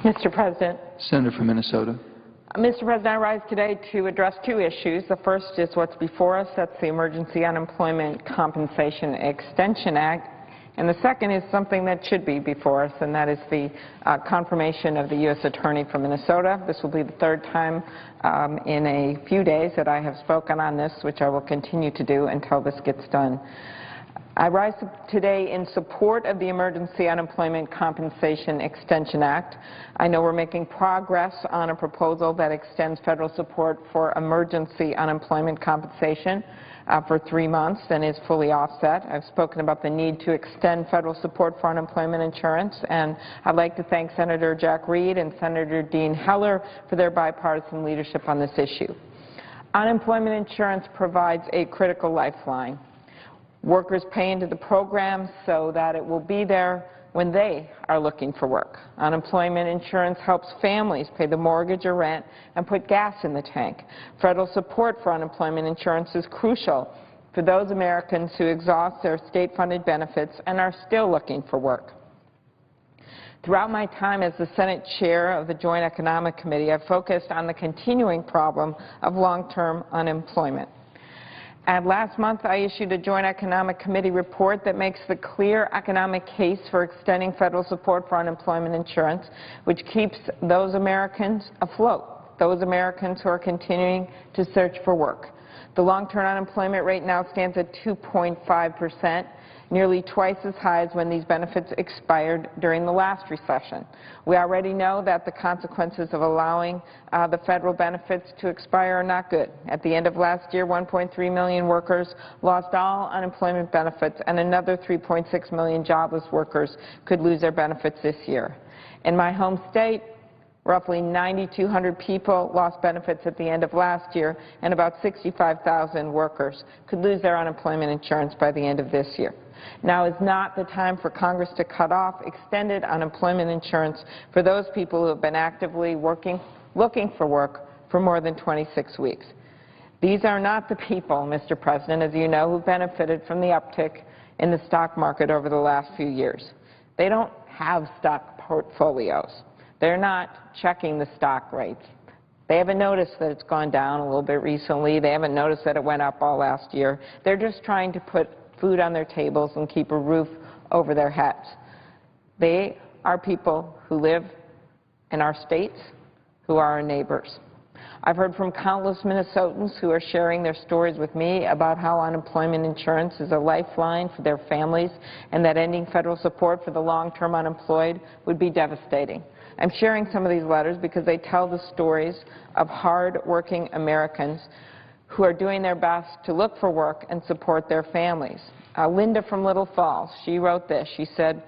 Mr. President. Senator from Minnesota. Mr. President, I rise today to address two issues. The first is what's before us. That's the Emergency Unemployment Compensation Extension Act. And the second is something that should be before us, and that is the confirmation of the U.S. Attorney from Minnesota. This will be the third time in a few days that I have spoken on this, which I will continue to do until this gets done. I rise today in support of the Emergency Unemployment Compensation Extension Act. I know we're making progress on a proposal that extends federal support for emergency unemployment compensation for 3 months and is fully offset. I've spoken about the need to extend federal support for unemployment insurance, and I'd like to thank Senator Jack Reed and Senator Dean Heller for their bipartisan leadership on this issue. Unemployment insurance provides a critical lifeline. Workers pay into the program so that it will be there when they are looking for work. Unemployment insurance helps families pay the mortgage or rent and put gas in the tank. Federal support for unemployment insurance is crucial for those Americans who exhaust their state-funded benefits and are still looking for work. Throughout my time as the Senate Chair of the Joint Economic Committee, I've focused on the continuing problem of long-term unemployment. And last month, I issued a Joint Economic Committee report that makes the clear economic case for extending federal support for unemployment insurance, which keeps those Americans afloat, those Americans who are continuing to search for work. The long-term unemployment rate now stands at 2.5%, nearly twice as high as when these benefits expired during the last recession. We already know that the consequences of allowing the federal benefits to expire are not good. At the end of last year, 1.3 million workers lost all unemployment benefits, and another 3.6 million jobless workers could lose their benefits this year. In my home state, roughly 9,200 people lost benefits at the end of last year, and about 65,000 workers could lose their unemployment insurance by the end of this year. Now is not the time for Congress to cut off extended unemployment insurance for those people who have been actively looking for work for more than 26 weeks. These are not the people, Mr. President, as you know, who benefited from the uptick in the stock market over the last few years. They don't have stock portfolios. They're not checking the stock rates. They haven't noticed that it's gone down a little bit recently. They haven't noticed that it went up all last year. They're just trying to put food on their tables and keep a roof over their heads. They are people who live in our states, who are our neighbors. I've heard from countless Minnesotans who are sharing their stories with me about how unemployment insurance is a lifeline for their families and that ending federal support for the long-term unemployed would be devastating. I'm sharing some of these letters because they tell the stories of hard-working Americans who are doing their best to look for work and support their families. Linda from Little Falls, she wrote this. She said,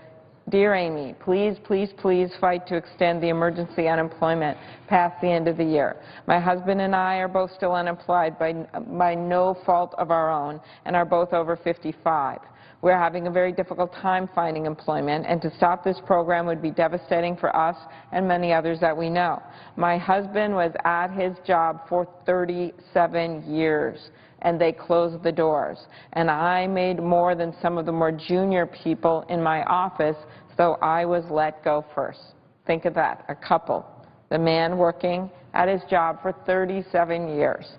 "Dear Amy, please, please, please fight to extend the emergency unemployment past the end of the year. My husband and I are both still unemployed by no fault of our own and are both over 55. We're having a very difficult time finding employment, and to stop this program would be devastating for us and many others that we know. My husband was at his job for 37 years, and they closed the doors. And I made more than some of the more junior people in my office, so I was let go first." Think of that, a couple. The man working at his job for 37 years.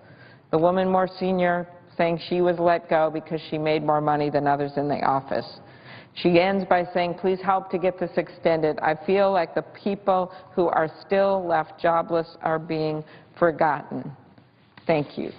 The woman more senior saying she was let go because she made more money than others in the office. She ends by saying, "Please help to get this extended. I feel like the people who are still left jobless are being forgotten. Thank you."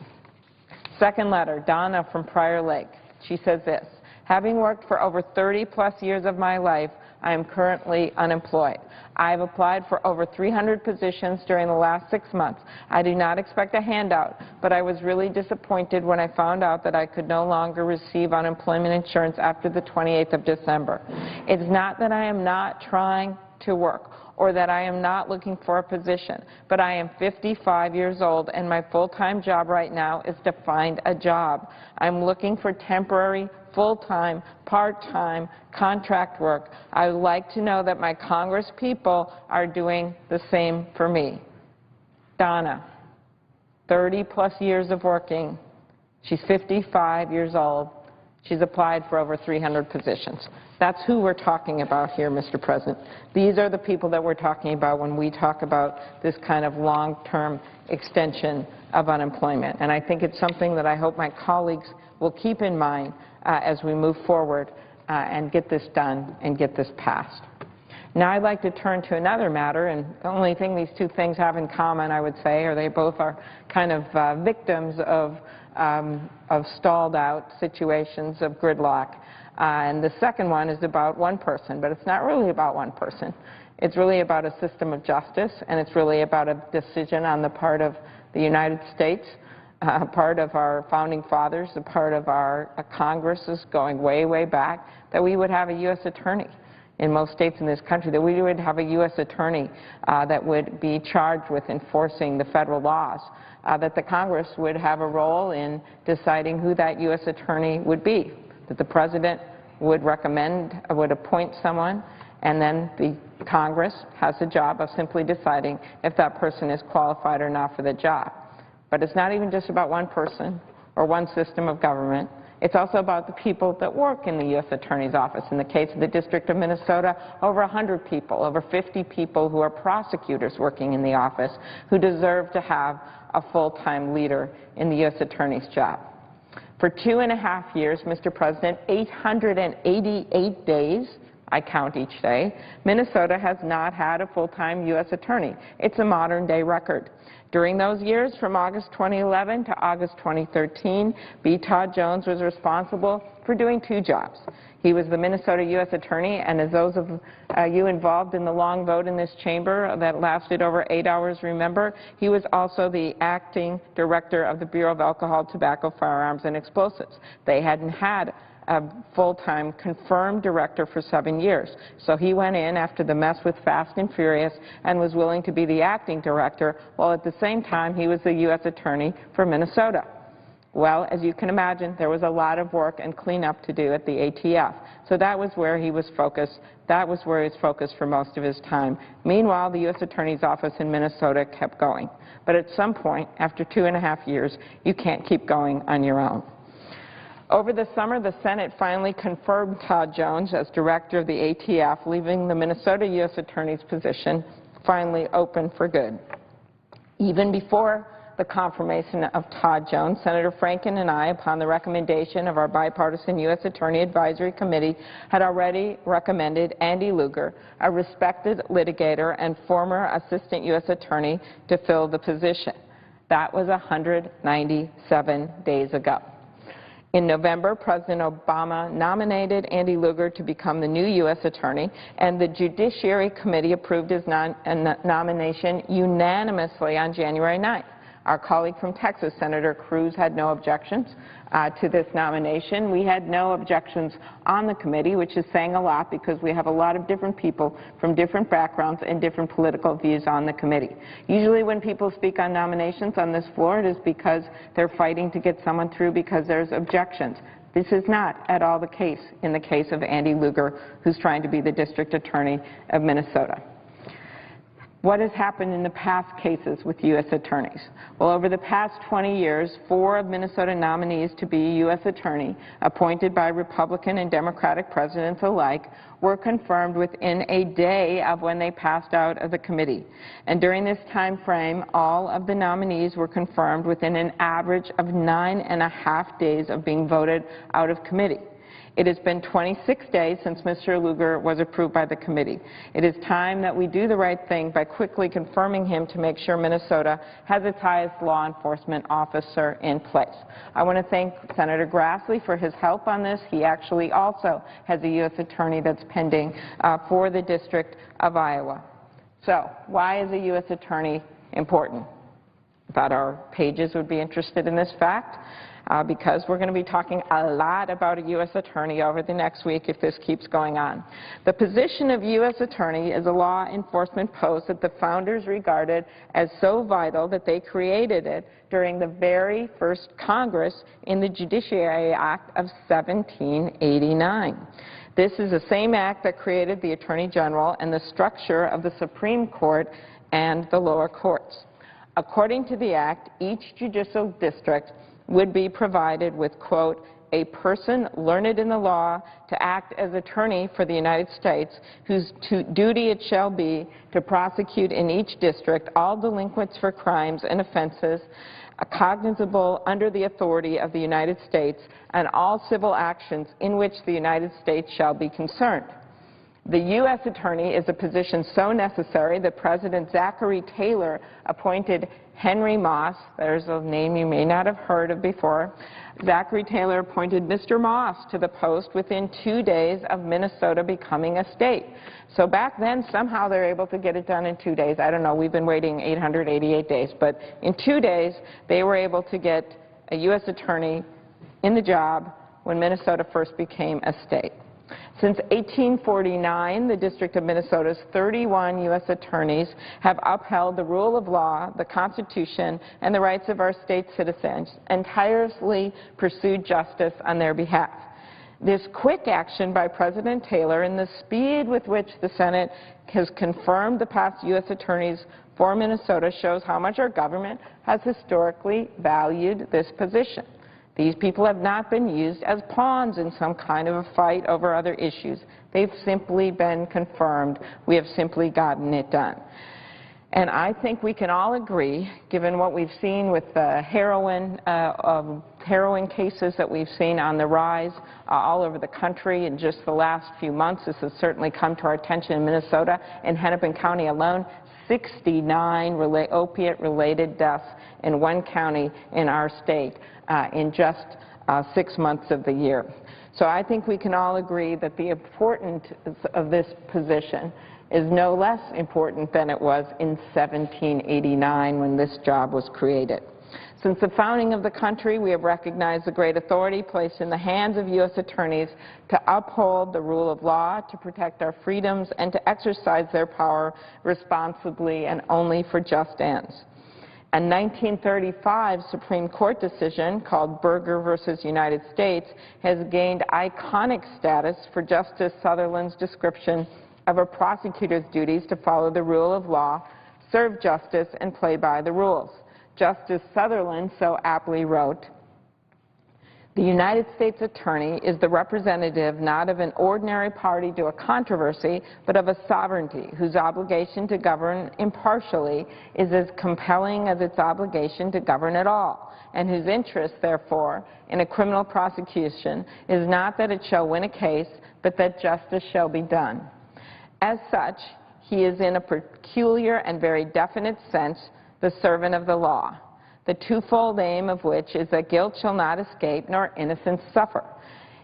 Second letter, Donna from Prior Lake. She says this, "Having worked for over 30-plus years of my life, I am currently unemployed. I have applied for over 300 positions during the last 6 months. I do not expect a handout, but I was really disappointed when I found out that I could no longer receive unemployment insurance after the 28th of December. It's not that I am not trying to work or that I am not looking for a position, but I am 55 years old and my full-time job right now is to find a job. I'm looking for temporary, full-time, part-time, contract work. I would like to know that my Congress people are doing the same for me." Donna, 30-plus years of working. She's 55 years old. She's applied for over 300 positions. That's who we're talking about here, Mr. President. These are the people that we're talking about when we talk about this kind of long-term extension of unemployment. And I think it's something that I hope my colleagues will keep in mind as we move forward and get this done and get this passed. Now I'd like to turn to another matter, and the only thing these two things have in common, I would say, are they both are kind of victims of stalled out situations of gridlock. And the second one is about one person, but it's not really about one person. It's really about a system of justice, and it's really about a decision on the part of the United States, part of our founding fathers, a part of our Congresses going way, way back, that we would have a U.S. attorney in most states in this country, that we would have a U.S. attorney that would be charged with enforcing the federal laws, that the Congress would have a role in deciding who that U.S. attorney would be, that the President would recommend, would appoint someone, and then the Congress has the job of simply deciding if that person is qualified or not for the job. But it's not even just about one person or one system of government. It's also about the people that work in the U.S. Attorney's Office. In the case of the District of Minnesota, over 100 people, over 50 people who are prosecutors working in the office who deserve to have a full-time leader in the U.S. Attorney's job. For 2.5 years, Mr. President, 888 days, I count each day, Minnesota has not had a full-time U.S. attorney. It's a modern-day record. During those years, from August 2011 to August 2013, B. Todd Jones was responsible for doing two jobs. He was the Minnesota U.S. Attorney, and as those of you involved in the long vote in this chamber that lasted over 8 hours remember, he was also the acting director of the Bureau of Alcohol, Tobacco, Firearms, and Explosives. They hadn't had a full-time confirmed director for 7 years. So he went in after the mess with Fast and Furious and was willing to be the acting director, while at the same time he was the U.S. Attorney for Minnesota. Well, as you can imagine, there was a lot of work and cleanup to do at the ATF. So that was where he was focused. That was where he was focused for most of his time. Meanwhile, the U.S. Attorney's Office in Minnesota kept going. But at some point, after 2.5 years, you can't keep going on your own. Over the summer, the Senate finally confirmed Todd Jones as director of the ATF, leaving the Minnesota U.S. Attorney's position finally open for good. Even before the confirmation of Todd Jones, Senator Franken and I, upon the recommendation of our bipartisan U.S. Attorney Advisory Committee, had already recommended Andy Lugar, a respected litigator and former assistant U.S. attorney, to fill the position. That was 197 days ago. In November, President Obama nominated Andy Lugar to become the new U.S. Attorney, and the Judiciary Committee approved his nomination unanimously on January 9th. Our colleague from Texas, Senator Cruz, had no objections to this nomination. We had no objections on the committee, which is saying a lot because we have a lot of different people from different backgrounds and different political views on the committee. Usually when people speak on nominations on this floor, it is because they're fighting to get someone through because there's objections. This is not at all the case in the case of Andy Lugar, who's trying to be the District Attorney of Minnesota. What has happened in the past cases with U.S. attorneys? Well, over the past 20 years, 4 of Minnesota nominees to be U.S. attorney, appointed by Republican and Democratic presidents alike, were confirmed within a day of when they passed out of the committee. And during this time frame, all of the nominees were confirmed within an average of 9.5 days of being voted out of committee. It has been 26 days since Mr. Lugar was approved by the committee. It is time that we do the right thing by quickly confirming him to make sure Minnesota has its highest law enforcement officer in place. I want to thank Senator Grassley for his help on this. He actually also has a U.S. attorney that's pending for the District of Iowa. So why is a U.S. attorney important? I thought our pages would be interested in this fact. Because we're going to be talking a lot about a U.S. attorney over the next week if this keeps going on. The position of U.S. attorney is a law enforcement post that the founders regarded as so vital that they created it during the very first Congress in the Judiciary Act of 1789. This is the same act that created the Attorney General and the structure of the Supreme Court and the lower courts. According to the act, each judicial district would be provided with, quote, a person learned in the law to act as attorney for the United States, whose duty it shall be to prosecute in each district all delinquents for crimes and offenses cognizable under the authority of the United States and all civil actions in which the United States shall be concerned. The U.S. Attorney is a position so necessary that President Zachary Taylor appointed Henry Moss, there's a name you may not have heard of before. Zachary Taylor appointed Mr. Moss to the post within 2 days of Minnesota becoming a state. So back then, somehow they're able to get it done in 2 days. I don't know, we've been waiting 888 days, but in 2 days, they were able to get a U.S. attorney in the job when Minnesota first became a state. Since 1849, the District of Minnesota's 31 U.S. attorneys have upheld the rule of law, the Constitution, and the rights of our state citizens and tirelessly pursued justice on their behalf. This quick action by President Taylor and the speed with which the Senate has confirmed the past U.S. attorneys for Minnesota shows how much our government has historically valued this position. These people have not been used as pawns in some kind of a fight over other issues. They've simply been confirmed. We have simply gotten it done. And I think we can all agree, given what we've seen with the heroin cases that we've seen on the rise all over the country in just the last few months. This has certainly come to our attention in Minnesota. In Hennepin County alone, 69 opiate-related deaths in one county in our state in just 6 months of the year. So I think we can all agree that the importance of this position is no less important than it was in 1789 when this job was created. Since the founding of the country, we have recognized the great authority placed in the hands of U.S. attorneys to uphold the rule of law, to protect our freedoms, and to exercise their power responsibly and only for just ends. A 1935 Supreme Court decision called Berger versus United States has gained iconic status for Justice Sutherland's description of a prosecutor's duties to follow the rule of law, serve justice, and play by the rules. Justice Sutherland so aptly wrote, "The United States Attorney is the representative not of an ordinary party to a controversy, but of a sovereignty whose obligation to govern impartially is as compelling as its obligation to govern at all, and whose interest, therefore, in a criminal prosecution is not that it shall win a case, but that justice shall be done. As such, he is in a peculiar and very definite sense the servant of the law, the twofold aim of which is that guilt shall not escape nor innocence suffer.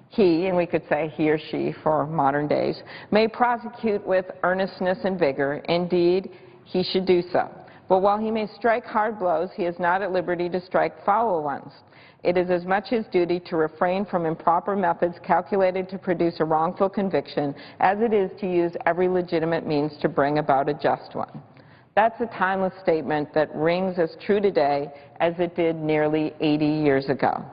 He, and we could say he or she for modern days, may prosecute with earnestness and vigor. Indeed, he should do so. But while he may strike hard blows, he is not at liberty to strike foul ones. It is as much his duty to refrain from improper methods calculated to produce a wrongful conviction as it is to use every legitimate means to bring about a just one." That's a timeless statement that rings as true today as it did nearly 80 years ago.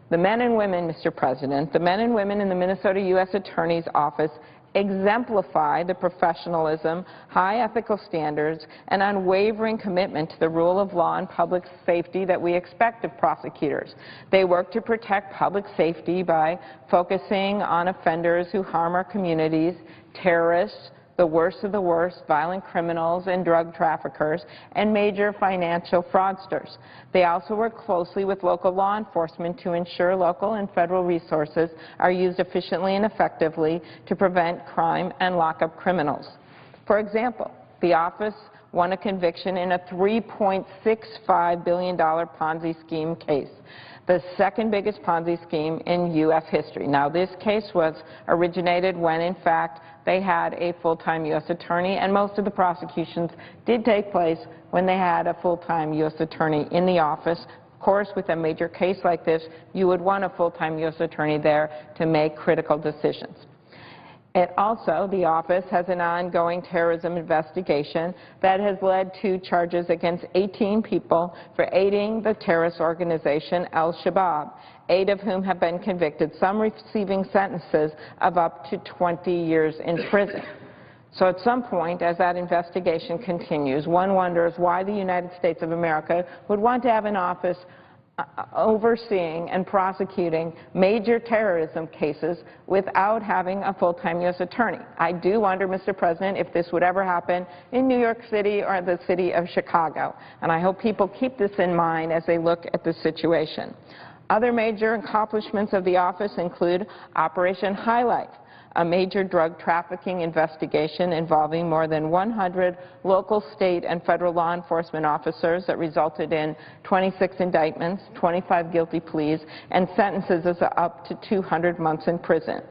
The men and women, Mr. President, the men and women in the Minnesota U.S. Attorney's Office exemplify the professionalism, high ethical standards, and unwavering commitment to the rule of law and public safety that we expect of prosecutors. They work to protect public safety by focusing on offenders who harm our communities, terrorists, the worst of the worst, violent criminals and drug traffickers, and major financial fraudsters. They also work closely with local law enforcement to ensure local and federal resources are used efficiently and effectively to prevent crime and lock up criminals. For example, the office won a conviction in a $3.65 billion Ponzi scheme case, the second biggest Ponzi scheme in U.S. history. Now, this case was originated when, in fact, they had a full-time U.S. attorney, and most of the prosecutions did take place when they had a full-time U.S. attorney in the office. Of course, with a major case like this, you would want a full-time U.S. attorney there to make critical decisions. Also, the office has an ongoing terrorism investigation that has led to charges against 18 people for aiding the terrorist organization Al-Shabaab, 8 of whom have been convicted, some receiving sentences of up to 20 years in prison. So at some point, as that investigation continues, one wonders why the United States of America would want to have an office overseeing and prosecuting major terrorism cases without having a full-time U.S. attorney. I do wonder, Mr. President, if this would ever happen in New York City or the city of Chicago. And I hope people keep this in mind as they look at the situation. Other major accomplishments of the office include Operation Highlight, a major drug trafficking investigation involving more than 100 local, state, and federal law enforcement officers that resulted in 26 indictments, 25 guilty pleas, and sentences of up to 200 months in prison.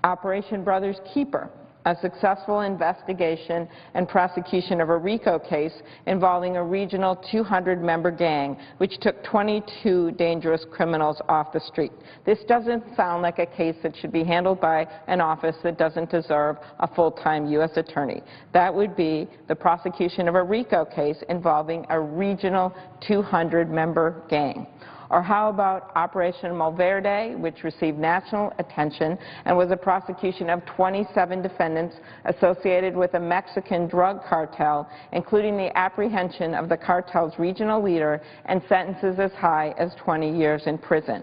Operation Brothers Keeper, a successful investigation and prosecution of a RICO case involving a regional 200-member gang which took 22 dangerous criminals off the street. This doesn't sound like a case that should be handled by an office that doesn't deserve a full-time U.S. attorney. That would be the prosecution of a RICO case involving a regional 200-member gang. Or how about Operation Malverde, which received national attention and was a prosecution of 27 defendants associated with a Mexican drug cartel, including the apprehension of the cartel's regional leader and sentences as high as 20 years in prison.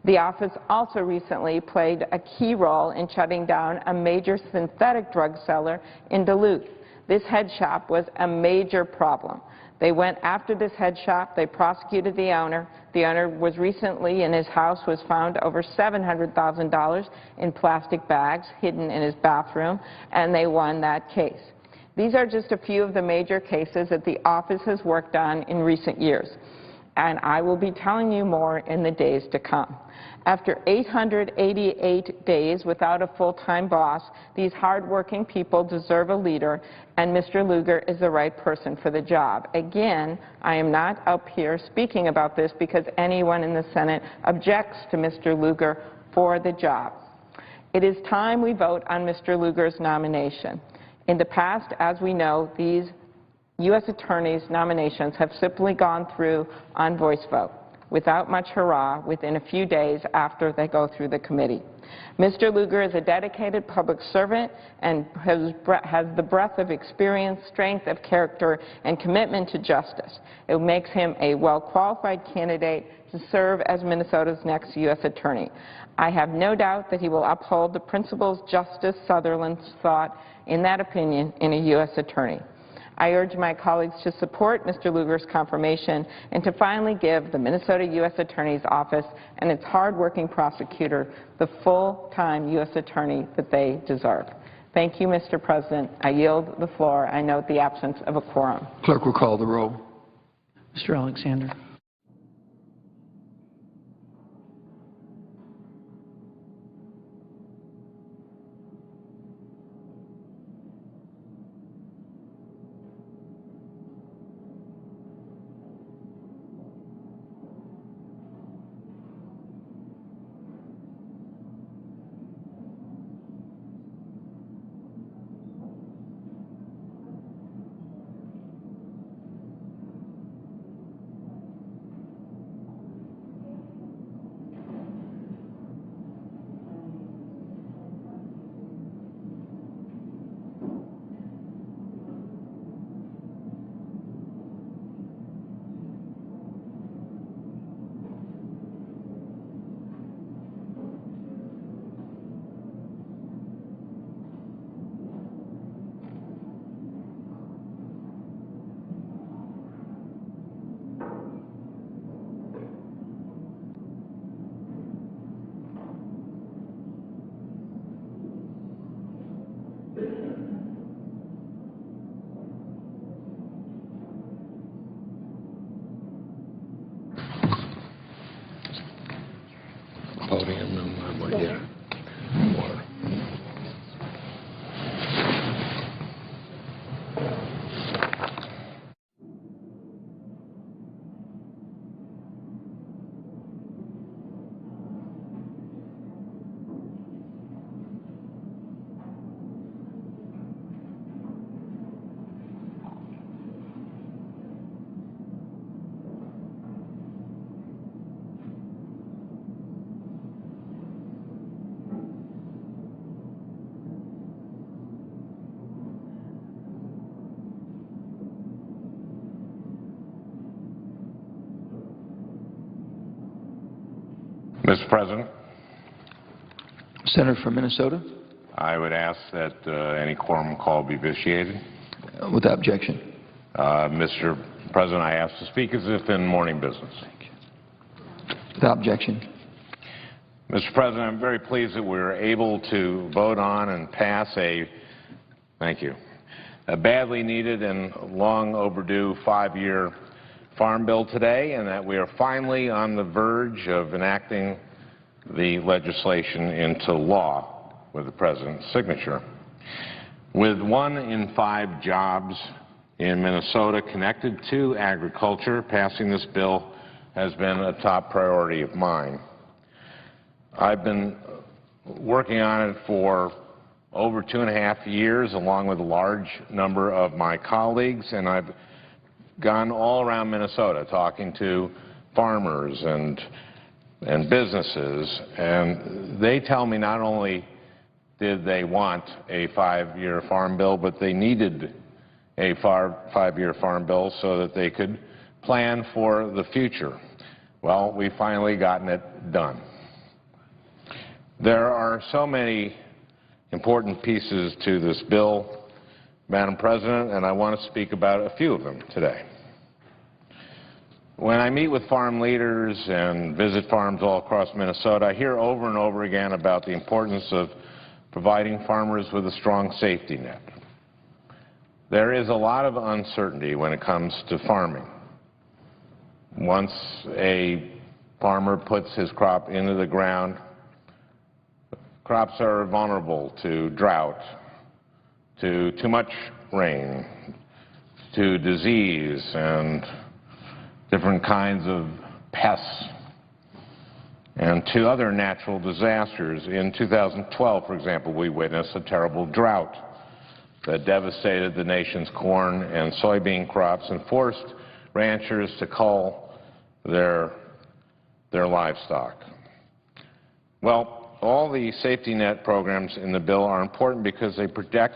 The office also recently played a key role in shutting down a major synthetic drug seller in Duluth. This head shop was a major problem. They went after this head shop. They prosecuted the owner. The owner was recently in his house, was found over $700,000 in plastic bags hidden in his bathroom, and they won that case. These are just a few of the major cases that the office has worked on in recent years, and I will be telling you more in the days to come. After 888 days without a full-time boss, these hard-working people deserve a leader, and Mr. Lugar is the right person for the job. Again, I am not up here speaking about this because anyone in the Senate objects to Mr. Lugar for the job. It is time we vote on Mr. Lugar's nomination. In the past, as we know, these U.S. attorneys' nominations have simply gone through on voice vote, without much hurrah, within a few days after they go through the committee. Mr. Lugar is a dedicated public servant and has the breadth of experience, strength of character, and commitment to justice. It makes him a well-qualified candidate to serve as Minnesota's next U.S. attorney. I have no doubt that he will uphold the principles Justice Sutherland sought in that opinion in a U.S. attorney. I urge my colleagues to support Mr. Lugar's confirmation and to finally give the Minnesota U.S. Attorney's Office and its hard-working prosecutor the full-time U.S. attorney that they deserve. Thank you, Mr. President. I yield the floor. I note the absence of a quorum. Clerk will call the roll. Mr. Alexander. Podium number, yeah. Water. Mr. President, Senator from Minnesota, I would ask that any quorum call be vitiated. without objection. Mr. President, I ask to speak as if in morning business. Without objection. Mr. President, I'm very pleased that we were able to vote on and pass a badly needed and long overdue 5-year farm bill today, and that we are finally on the verge of enacting the legislation into law with the President's signature. With 1 in 5 jobs in Minnesota connected to agriculture, passing this bill has been a top priority of mine. I've been working on it for over 2.5 years, along with a large number of my colleagues, and I've gone all around Minnesota talking to farmers and businesses, and they tell me not only did they want a 5-year farm bill, but they needed a 5-year farm bill so that they could plan for the future. Well, we've finally gotten it done. There are so many important pieces to this bill, Madam President, and I want to speak about a few of them today. When I meet with farm leaders and visit farms all across Minnesota, I hear over and over again about the importance of providing farmers with a strong safety net. There is a lot of uncertainty when it comes to farming. Once a farmer puts his crop into the ground, crops are vulnerable to drought, to too much rain, to disease and different kinds of pests, and to other natural disasters. In 2012, for example, we witnessed a terrible drought that devastated the nation's corn and soybean crops and forced ranchers to cull their livestock. Well, all the safety net programs in the bill are important because they protect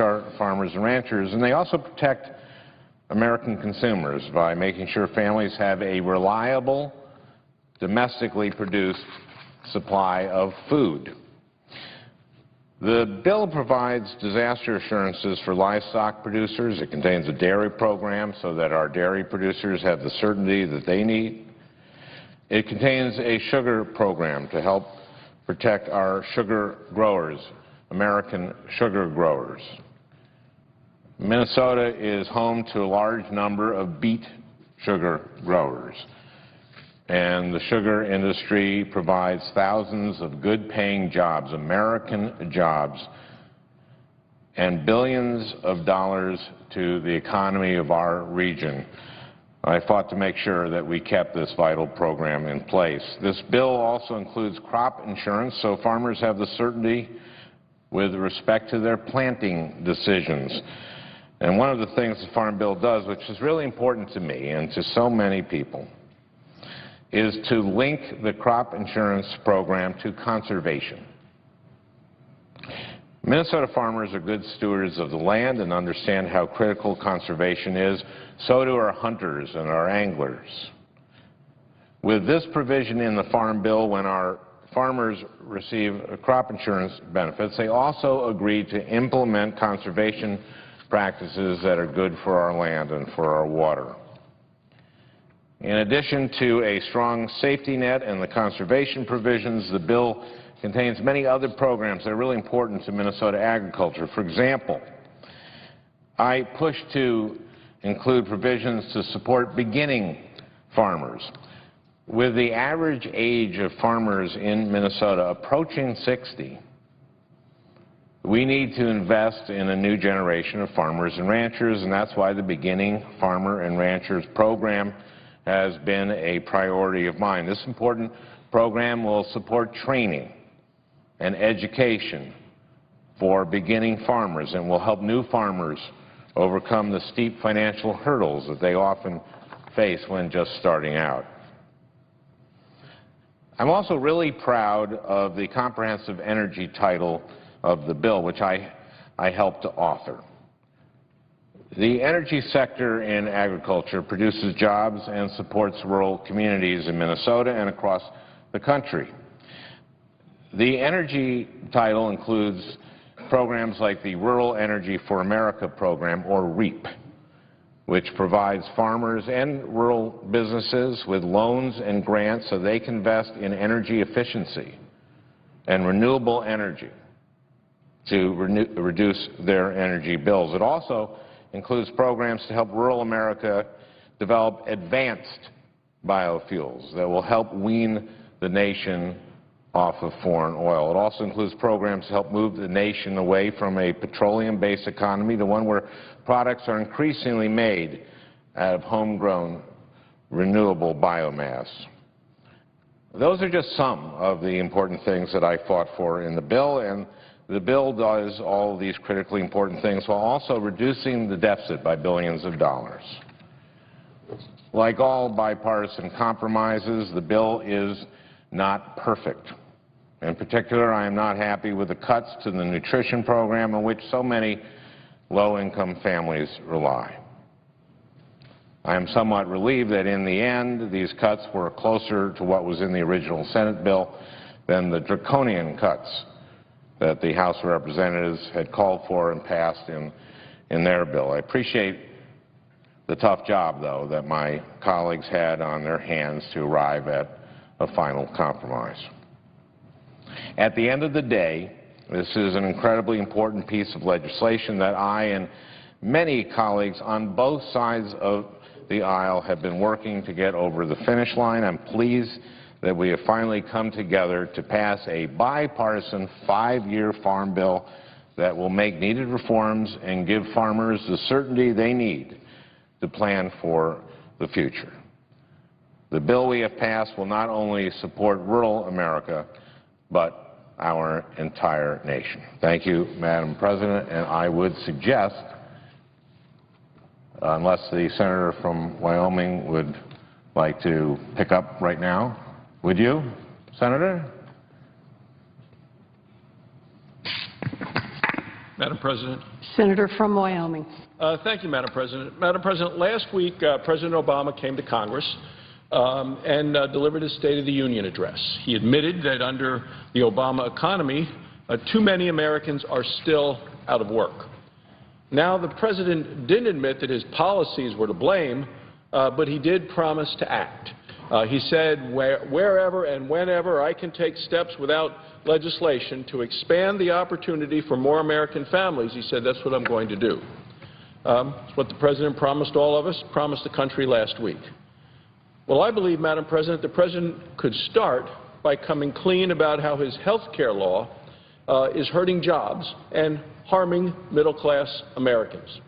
our farmers and ranchers, and they also protect American consumers by making sure families have a reliable, domestically produced supply of food. The bill provides disaster assurances for livestock producers. It contains a dairy program so that our dairy producers have the certainty that they need. It contains a sugar program to help protect our sugar growers, American sugar growers. Minnesota is home to a large number of beet sugar growers, and the sugar industry provides thousands of good-paying jobs, American jobs, and billions of dollars to the economy of our region. I fought to make sure that we kept this vital program in place. This bill also includes crop insurance, so farmers have the certainty with respect to their planting decisions. And one of the things the Farm Bill does, which is really important to me and to so many people, is to link the crop insurance program to conservation. Minnesota farmers are good stewards of the land and understand how critical conservation is. So do our hunters and our anglers. With this provision in the Farm Bill, when our farmers receive crop insurance benefits, they also agree to implement conservation practices that are good for our land and for our water. In addition to a strong safety net and the conservation provisions, the bill contains many other programs that are really important to Minnesota agriculture. For example, I push to include provisions to support beginning farmers. With the average age of farmers in Minnesota approaching 60, we need to invest in a new generation of farmers and ranchers, and that's why the Beginning Farmer and Ranchers program has been a priority of mine. This important program will support training and education for beginning farmers and will help new farmers overcome the steep financial hurdles that they often face when just starting out. I'm also really proud of the comprehensive energy title of the bill, which I helped to author. The energy sector in agriculture produces jobs and supports rural communities in Minnesota and across the country. The energy title includes programs like the Rural Energy for America program, or REAP, which provides farmers and rural businesses with loans and grants so they can invest in energy efficiency and renewable energy to reduce their energy bills. It also includes programs to help rural America develop advanced biofuels that will help wean the nation off of foreign oil. It also includes programs to help move the nation away from a petroleum-based economy to one where products are increasingly made out of homegrown renewable biomass. Those are just some of the important things that I fought for in the bill, and the bill does all of these critically important things while also reducing the deficit by billions of dollars. Like all bipartisan compromises, the bill is not perfect. In particular, I am not happy with the cuts to the nutrition program on which so many low-income families rely. I am somewhat relieved that in the end, these cuts were closer to what was in the original Senate bill than the draconian cuts that the House of Representatives had called for and passed in their bill. I appreciate the tough job, though, that my colleagues had on their hands to arrive at a final compromise. At the end of the day, this is an incredibly important piece of legislation that I and many colleagues on both sides of the aisle have been working to get over the finish line. I'm pleased that we have finally come together to pass a bipartisan 5-year farm bill that will make needed reforms and give farmers the certainty they need to plan for the future. The bill we have passed will not only support rural America, but our entire nation. Thank you, Madam President, and I would suggest, unless the senator from Wyoming would like to pick up right now, would you, Senator? Madam President. Senator from Wyoming. Thank you, Madam President. Madam President, last week President Obama came to Congress and delivered his State of the Union address. He admitted that under the Obama economy, too many Americans are still out of work. Now, the President didn't admit that his policies were to blame, but he did promise to act. He said, wherever and whenever I can take steps without legislation to expand the opportunity for more American families, he said, that's what I'm going to do. It's what the President promised all of us, promised the country last week. Well, I believe, Madam President, the President could start by coming clean about how his health care law is hurting jobs and harming middle-class Americans.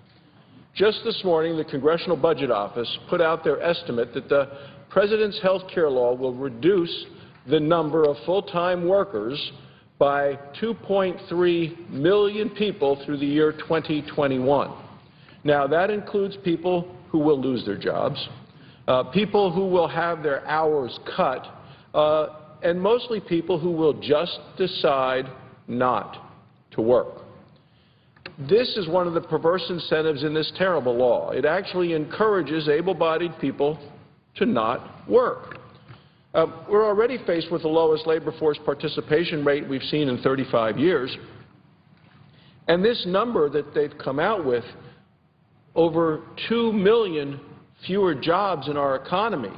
Just this morning, the Congressional Budget Office put out their estimate that the President's health care law will reduce the number of full-time workers by 2.3 million people through the year 2021. Now, that includes people who will lose their jobs, people who will have their hours cut, and mostly people who will just decide not to work. This is one of the perverse incentives in this terrible law. It actually encourages able-bodied people to not work. We're already faced with the lowest labor force participation rate we've seen in 35 years. And this number that they've come out with, over 2 million fewer jobs in our economy.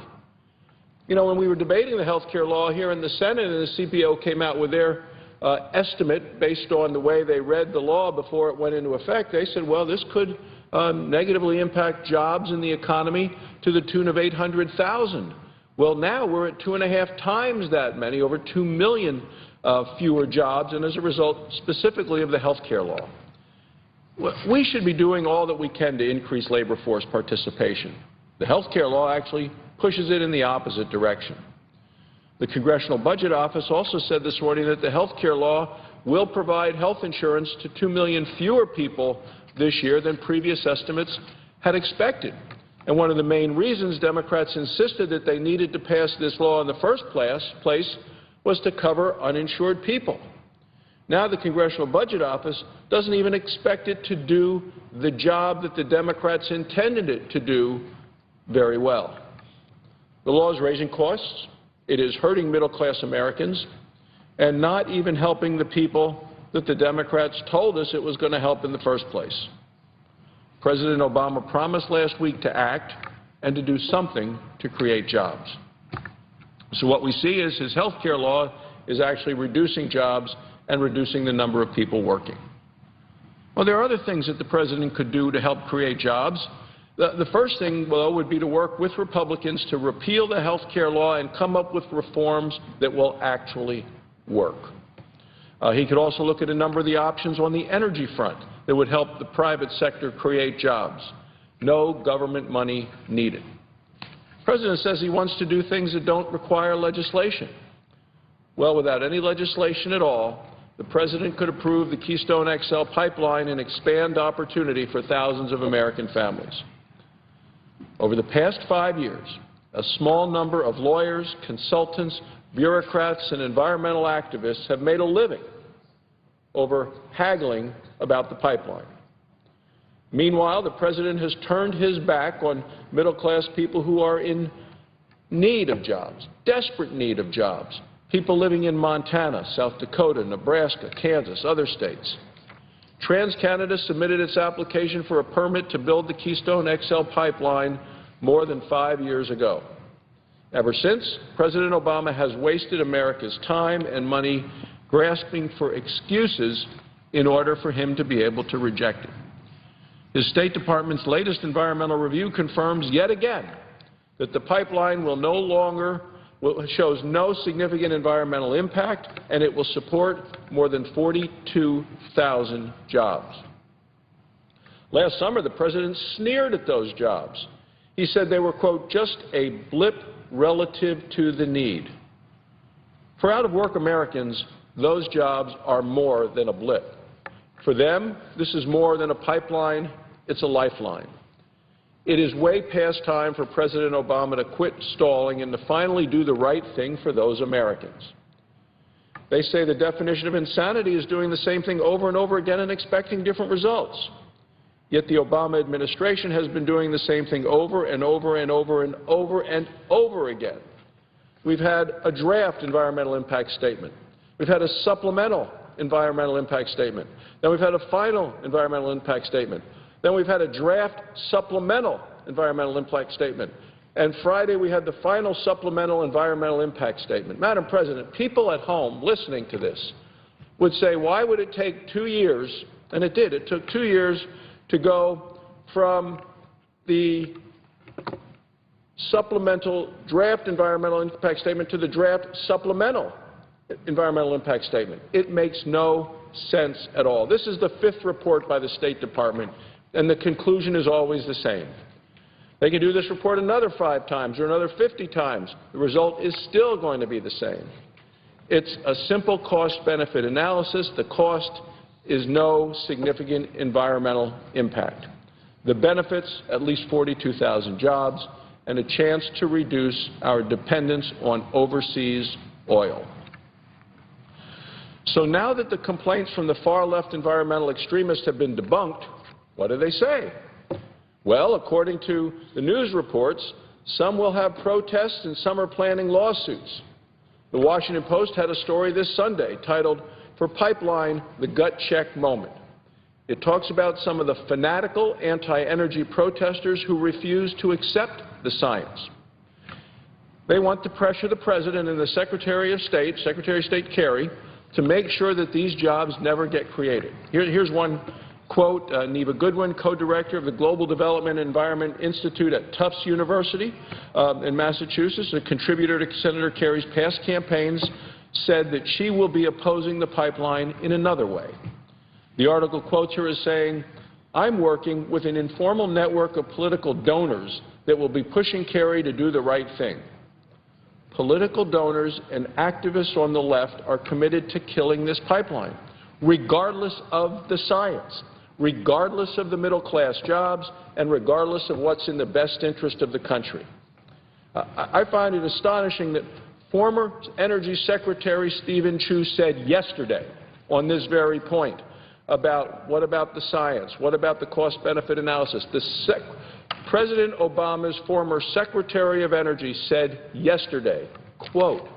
You know, when we were debating the health care law here in the Senate and the CBO came out with their estimate based on the way they read the law before it went into effect, they said, well, this could negatively impact jobs in the economy to the tune of 800,000. Well, now we're at 2.5 times that many, over 2 million fewer jobs, and as a result specifically of the health care law. We should be doing all that we can to increase labor force participation. The health care law actually pushes it in the opposite direction. The Congressional Budget Office also said this morning that the health care law will provide health insurance to 2 million fewer people this year than previous estimates had expected. And one of the main reasons Democrats insisted that they needed to pass this law in the first place was to cover uninsured people. Now the Congressional Budget Office doesn't even expect it to do the job that the Democrats intended it to do very well. The law is raising costs. It is hurting middle-class Americans and not even helping the people that the Democrats told us it was going to help in the first place. President Obama promised last week to act and to do something to create jobs. So what we see is his health care law is actually reducing jobs and reducing the number of people working. Well, there are other things that the president could do to help create jobs. The first thing, though, would be to work with Republicans to repeal the health care law and come up with reforms that will actually work. He could also look at a number of the options on the energy front that would help the private sector create jobs. No government money needed. The president says he wants to do things that don't require legislation. Well, without any legislation at all, the president could approve the Keystone XL pipeline and expand opportunity for thousands of American families. Over the past 5 years, a small number of lawyers, consultants, bureaucrats, and environmental activists have made a living over haggling about the pipeline. Meanwhile, the president has turned his back on middle-class people who are in need of jobs, desperate need of jobs, people living in Montana, South Dakota, Nebraska, Kansas, other states. TransCanada submitted its application for a permit to build the Keystone XL pipeline more than 5 years ago. Ever since, President Obama has wasted America's time and money grasping for excuses in order for him to be able to reject it. His State Department's latest environmental review confirms yet again that the pipeline shows no significant environmental impact, and it will support more than 42,000 jobs. Last summer, the president sneered at those jobs. He said they were, quote, just a blip relative to the need. For out-of-work Americans, those jobs are more than a blip. For them, this is more than a pipeline, it's a lifeline. It is way past time for President Obama to quit stalling and to finally do the right thing for those Americans. They say the definition of insanity is doing the same thing over and over again and expecting different results. Yet the Obama administration has been doing the same thing over and over and over and over and over again. We've had a draft environmental impact statement. We've had a supplemental environmental impact statement. Then we've had a final environmental impact statement. Then we've had a draft supplemental environmental impact statement. And Friday we had the final supplemental environmental impact statement. Madam President, people at home listening to this would say, why would it take 2 years, and it did, it took 2 years to go from the supplemental draft environmental impact statement to the draft supplemental environmental impact statement. It makes no sense at all. This is the 5th report by the State Department, and the conclusion is always the same. They can do this report another 5 times or another 50 times. The result is still going to be the same. It's a simple cost-benefit analysis. The cost is no significant environmental impact. The benefits, at least 42,000 jobs, and a chance to reduce our dependence on overseas oil. So now that the complaints from the far-left environmental extremists have been debunked, what do they say? Well, according to the news reports, some will have protests and some are planning lawsuits. The Washington Post had a story this Sunday titled, "For Pipeline, the Gut Check Moment." It talks about some of the fanatical anti-energy protesters who refuse to accept the science. They want to pressure the President and the Secretary of State Kerry, to make sure that these jobs never get created. Here's one quote, Neva Goodwin, co-director of the Global Development and Environment Institute at Tufts University in Massachusetts, a contributor to Senator Kerry's past campaigns, said that she will be opposing the pipeline in another way. The article quotes her as saying, "I'm working with an informal network of political donors that will be pushing Kerry to do the right thing." Political donors and activists on the left are committed to killing this pipeline, regardless of the science, regardless of the middle-class jobs, and regardless of what's in the best interest of the country. I find it astonishing that former Energy Secretary Stephen Chu said yesterday on this very point about what about the science, what about the cost-benefit analysis. President Obama's former Secretary of Energy said yesterday quote,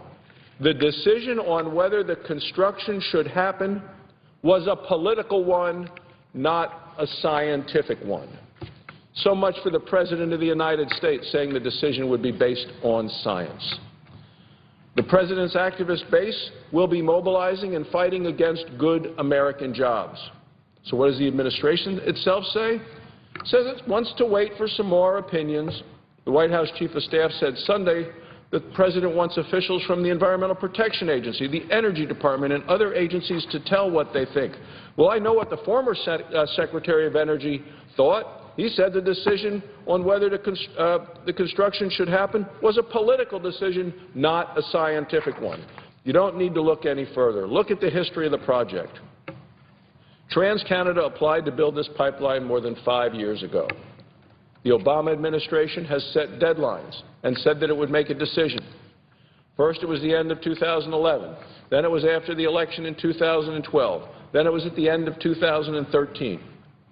"The decision on whether the construction should happen was a political one, not a scientific one." So much for the President of the United States saying the decision would be based on science. The President's activist base will be mobilizing and fighting against good American jobs. So what does the administration itself say? It says it wants to wait for some more opinions. The White House Chief of Staff said Sunday that the President wants officials from the Environmental Protection Agency, the Energy Department, and other agencies to tell what they think. Well, I know what the former Secretary of Energy thought. He said the decision on whether the construction should happen was a political decision, not a scientific one. You don't need to look any further. Look at the history of the project. TransCanada applied to build this pipeline more than 5 years ago. The Obama administration has set deadlines and said that it would make a decision. First, it was the end of 2011. Then it was after the election in 2012. Then it was at the end of 2013.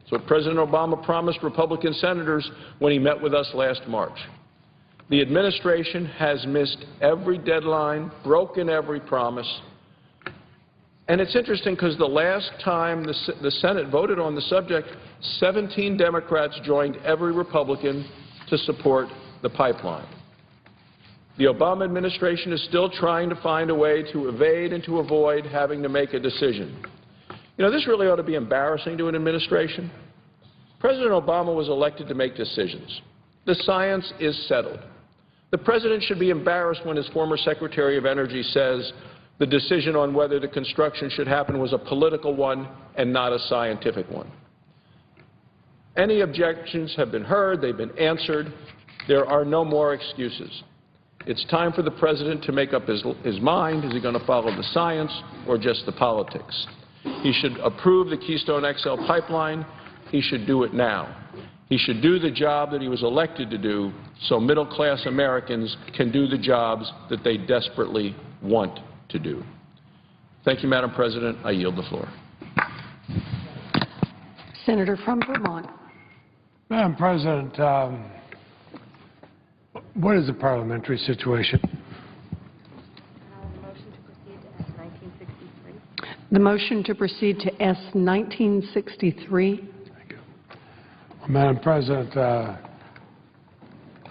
So President Obama promised Republican senators when he met with us last March. The administration has missed every deadline, broken every promise. And it's interesting because the last time the Senate voted on the subject, 17 Democrats joined every Republican to support the pipeline. The Obama administration is still trying to find a way to evade and to avoid having to make a decision. You know, this really ought to be embarrassing to an administration. President Obama was elected to make decisions. The science is settled. The President should be embarrassed when his former Secretary of Energy says the decision on whether the construction should happen was a political one and not a scientific one. Any objections have been heard. They've been answered. There are no more excuses. It's time for the President to make up his mind. Is he going to follow the science or just the politics? He should approve the Keystone XL pipeline. He should do it now. He should do the job that he was elected to do so middle-class Americans can do the jobs that they desperately want to do. Thank you, Madam President. I yield the floor. Senator from Vermont. Madam President, what is the parliamentary situation? The motion to proceed to S. 1963. Thank you. Well, Madam President, I'd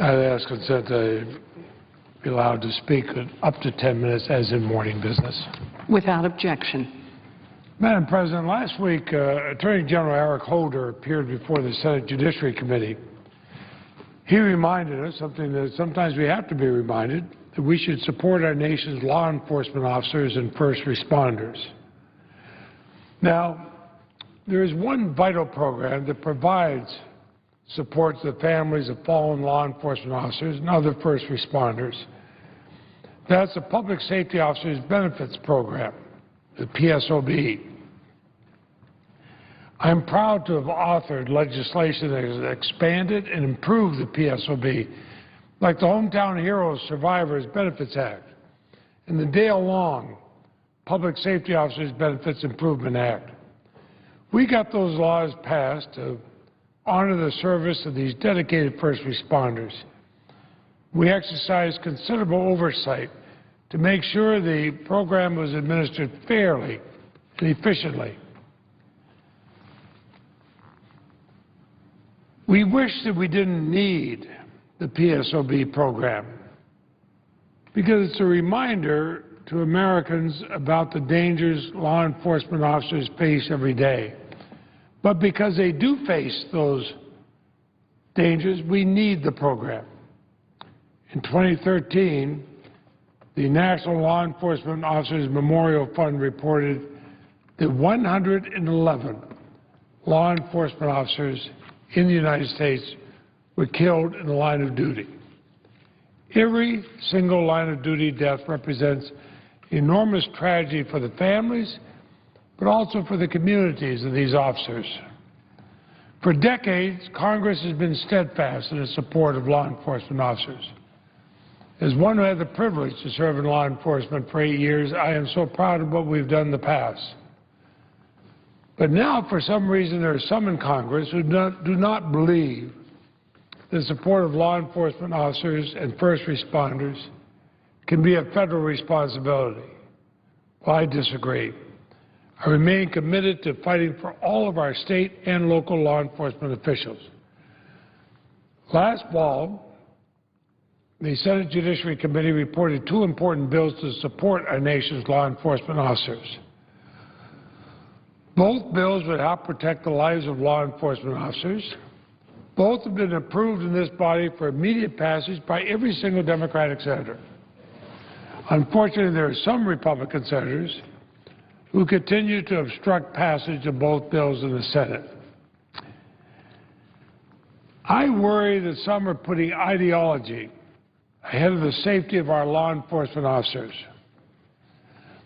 ask consent to be allowed to speak up to 10 minutes as in morning business. Without objection. Madam President, last week, Attorney General Eric Holder appeared before the Senate Judiciary Committee. He reminded us, something that sometimes we have to be reminded, that we should support our nation's law enforcement officers and first responders. Now, there is one vital program that provides support to the families of fallen law enforcement officers and other first responders. That's the Public Safety Officers Benefits Program, the PSOB. I'm proud to have authored legislation that has expanded and improved the PSOB, like the Hometown Heroes Survivors Benefits Act and the Dale Long Public Safety Officers Benefits Improvement Act. We got those laws passed to honor the service of these dedicated first responders. We exercised considerable oversight to make sure the program was administered fairly and efficiently. We wish that we didn't need the PSOB program because it's a reminder to Americans about the dangers law enforcement officers face every day. But because they do face those dangers, we need the program. In 2013, the National Law Enforcement Officers Memorial Fund reported that 111 law enforcement officers in the United States were killed in the line of duty. Every single line of duty death represents enormous tragedy for the families, but also for the communities of these officers. For decades, Congress has been steadfast in its support of law enforcement officers. As one who had the privilege to serve in law enforcement for 8 years, I am so proud of what we've done in the past. But now, for some reason, there are some in Congress who do not believe the support of law enforcement officers and first responders can be a federal responsibility. Well, I disagree. I remain committed to fighting for all of our state and local law enforcement officials. Last fall, the Senate Judiciary Committee reported two important bills to support our nation's law enforcement officers. Both bills would help protect the lives of law enforcement officers. Both have been approved in this body for immediate passage by every single Democratic senator. Unfortunately, there are some Republican senators who continue to obstruct passage of both bills in the Senate. I worry that some are putting ideology ahead of the safety of our law enforcement officers.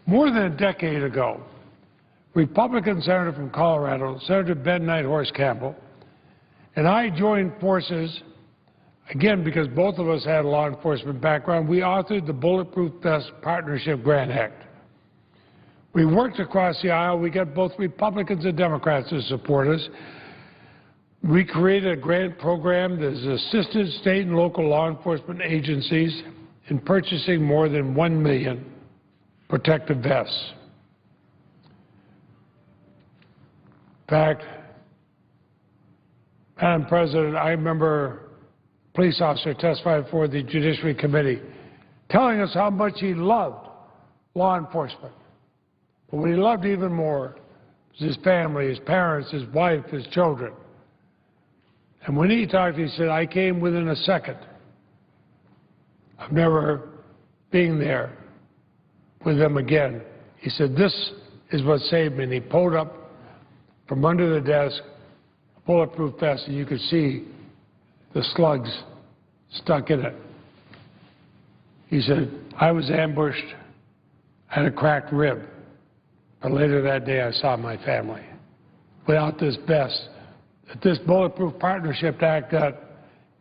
More than a decade ago, Republican Senator from Colorado, Senator Ben Nighthorse Campbell, and I joined forces, again because both of us had a law enforcement background. We authored the Bulletproof Vest Partnership Grant Act. We worked across the aisle. We got both Republicans and Democrats to support us. We created a grant program that has assisted state and local law enforcement agencies in purchasing more than 1 million protective vests. In fact, Madam President, I remember a police officer testified before the Judiciary Committee telling us how much he loved law enforcement. But what he loved even more was his family, his parents, his wife, his children. And when he talked, he said, I came within a second of never being there with them again. He said, this is what saved me. And he pulled up from under the desk a bulletproof vest, and you could see the slugs stuck in it. He said, I was ambushed, I had a cracked rib, but later that day I saw my family. Without this vest that this Bulletproof Partnership Act got,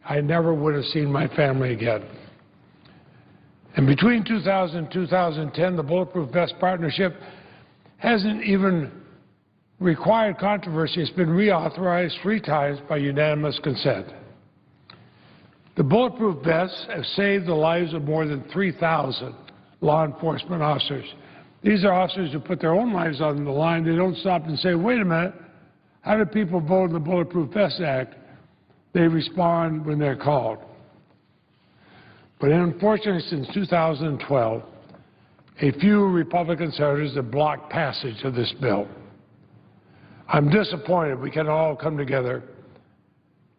I never would have seen my family again. And between 2000 and 2010, the Bulletproof Vest Partnership hasn't even required controversy. It's been reauthorized 3 times by unanimous consent. The bulletproof vests have saved the lives of more than 3,000 law enforcement officers. These are officers who put their own lives on the line. They don't stop and say, wait a minute, how do people vote in the Bulletproof Vest Act? They respond when they're called. But unfortunately, since 2012, a few Republican senators have blocked passage of this bill. I'm disappointed we can all come together